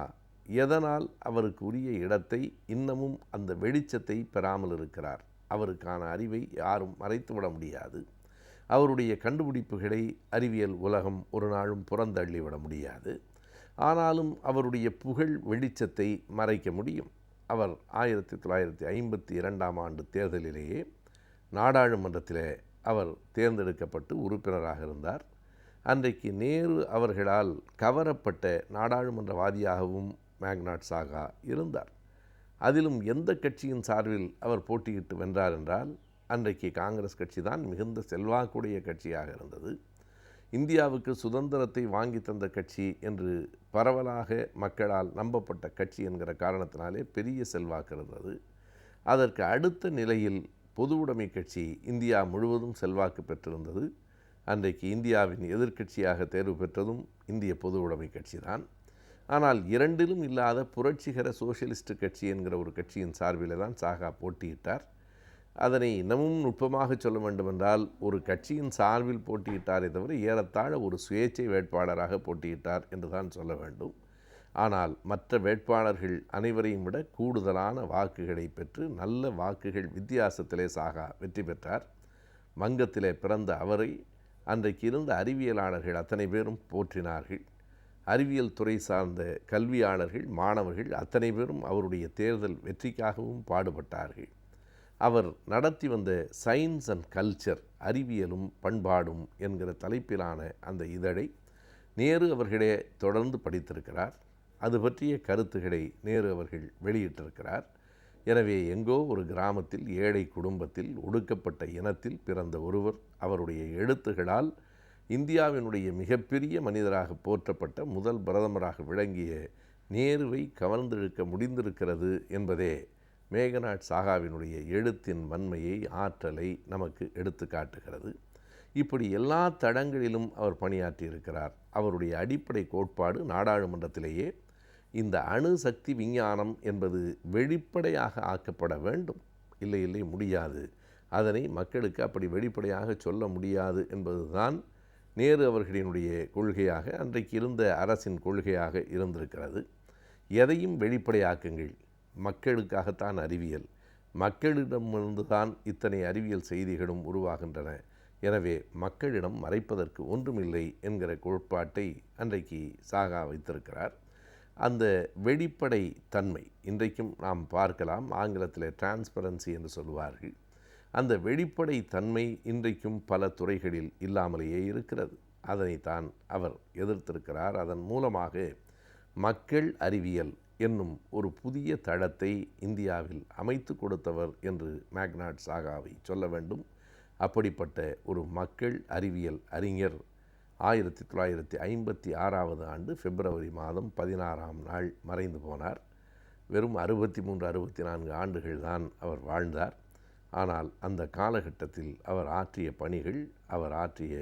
Speaker 6: எதனால் அவருக்கு உரிய இடத்தை, இன்னமும் அந்த வெளிச்சத்தை பெறாமல் இருக்கிறார்? அவருக்கான அறிவை யாரும் மறைத்துவிட முடியாது. அவருடைய கண்டுபிடிப்புகளை அறிவியல் உலகம் ஒரு நாளும் புறந்தள்ளிவிட முடியாது. ஆனாலும் அவருடைய புகழ் வெளிச்சத்தை மறைக்க முடியும். அவர் 1952ஆம் ஆண்டு தேர்தலிலேயே நாடாளுமன்றத்திலே அவர் தேர்ந்தெடுக்கப்பட்டு உறுப்பினராக இருந்தார். அன்றைக்கு நேரு அவர்களால் கவரப்பட்ட நாடாளுமன்றவாதியாகவும் மேக்நாட் சாகா இருந்தார். அதிலும் எந்த கட்சியின் சார்பில் அவர் போட்டியிட்டு வென்றார் என்றால், அன்றைக்கு காங்கிரஸ் கட்சி தான் மிகுந்த செல்வாக்குடைய கட்சியாக இருந்தது. இந்தியாவுக்கு சுதந்திரத்தை வாங்கி தந்த கட்சி என்று பரவலாக மக்களால் நம்பப்பட்ட கட்சி என்கிற காரணத்தினாலே பெரிய செல்வாக்கு இருந்தது. அதற்கு அடுத்த நிலையில் பொது உடைமை கட்சி இந்தியா முழுவதும் செல்வாக்கு பெற்றிருந்தது. அன்றைக்கு இந்தியாவின் எதிர்க்கட்சியாக தேர்வு பெற்றதும் இந்திய பொது உடைமை கட்சி தான். ஆனால் இரண்டிலும் இல்லாத புரட்சிகர சோசியலிஸ்ட் கட்சி என்கிற ஒரு கட்சியின் சார்பில் தான் சாகா போட்டியிட்டார். அதனை இன்னமும் நுட்பமாக சொல்ல வேண்டுமென்றால், ஒரு கட்சியின் சார்பில் போட்டியிட்டாரே தவிர ஏறத்தாழ ஒரு சுயேட்சை வேட்பாளராக போட்டியிட்டார் என்று தான் சொல்ல வேண்டும். ஆனால் மற்ற வேட்பாளர்கள் அனைவரையும் விட கூடுதலான வாக்குகளை பெற்று நல்ல வாக்குகள் வித்தியாசத்திலே சாகா வெற்றி பெற்றார். வங்கத்திலே பிறந்த அவரை அன்றைக்கு இருந்த அறிவியலாளர்கள் அத்தனை பேரும் போற்றினார்கள். அறிவியல் துறை சார்ந்த கல்வியாளர்கள், மாணவர்கள் அத்தனை பேரும் அவருடைய தேர்தல் வெற்றிக்காகவும் பாடுபட்டார்கள். அவர் நடத்தி வந்த சயின்ஸ் அண்ட் கல்ச்சர், அறிவியலும் பண்பாடும் என்கிற தலைப்பிலான அந்த இதழை நேரு அவர்களே தொடர்ந்து படித்திருக்கிறார். அது பற்றிய கருத்துக்களை நேரு அவர்கள் வெளியிட்டிருக்கிறார். எனவே எங்கோ ஒரு கிராமத்தில், ஏழை குடும்பத்தில், ஒடுக்கப்பட்ட இனத்தில் பிறந்த ஒருவர் அவருடைய எழுத்துகளால் இந்தியாவினுடைய மிகப்பெரிய மனிதராக போற்றப்பட்ட முதல் பிரதமராக விளங்கிய நேருவை கவர்ந்தெழுக்க முடிந்திருக்கிறது என்பதே மேகநாட் சாகாவினுடைய எழுத்தின் வன்மையை, ஆற்றலை நமக்கு எடுத்து காட்டுகிறது. இப்படி எல்லா தடங்களிலும் அவர் பணியாற்றியிருக்கிறார். அவருடைய அடிப்படை கோட்பாடு நாடாளுமன்றத்திலேயே இந்த அணுசக்தி விஞ்ஞானம் என்பது வெளிப்படையாக ஆக்கப்பட வேண்டும். இல்லை இல்லை, முடியாது, அதனை மக்களுக்கு அப்படி வெளிப்படையாக சொல்ல முடியாது என்பதுதான் நேரு அவர்களினுடைய கொள்கையாக, அன்றைக்கு இருந்த அரசின் கொள்கையாக இருந்திருக்கிறது. எதையும் வெளிப்படையாக்குங்கள், மக்களுக்காகத்தான் அறிவியல், மக்களிடமிருந்து தான் இத்தனை அறிவியல் செய்திகளும் உருவாகின்றன, எனவே மக்களிடம் மறைப்பதற்கு ஒன்றுமில்லை என்கிற கோட்பாட்டை அன்றைக்கு சாகா வைத்திருக்கிறார். அந்த வெளிப்படை தன்மை இன்றைக்கும் நாம் பார்க்கலாம். ஆங்கிலத்தில் டிரான்ஸ்பரன்சி என்று சொல்வார்கள். அந்த வெளிப்படை தன்மை இன்றைக்கும் பல துறைகளில் இல்லாமலேயே இருக்கிறது. அதனைத்தான் அவர் எதிர்த்திருக்கிறார். அதன் மூலமாக மக்கள் அறிவியல் என்னும் ஒரு புதிய தளத்தை இந்தியாவில் அமைத்து கொடுத்தவர் என்று மேக்னாட் சாகாவை சொல்ல வேண்டும். அப்படிப்பட்ட ஒரு மக்கள் அறிவியல் அறிஞர் 1956 ஆண்டு பிப்ரவரி மாதம் 16ஆம் நாள் மறைந்து போனார். வெறும் 63-64 ஆண்டுகள் தான் அவர் வாழ்ந்தார். ஆனால் அந்த காலகட்டத்தில் அவர் ஆற்றிய பணிகள், அவர் ஆற்றிய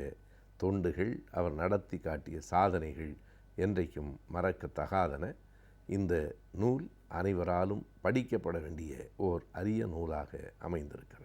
Speaker 6: தொண்டுகள், அவர் நடத்தி காட்டிய சாதனைகள் என்றைக்கும் மறக்கத்தகாதன. இந்த நூல் அனைவராலும் படிக்கப்பட வேண்டிய ஓர் அரிய நூலாக அமைந்திருக்கிறது.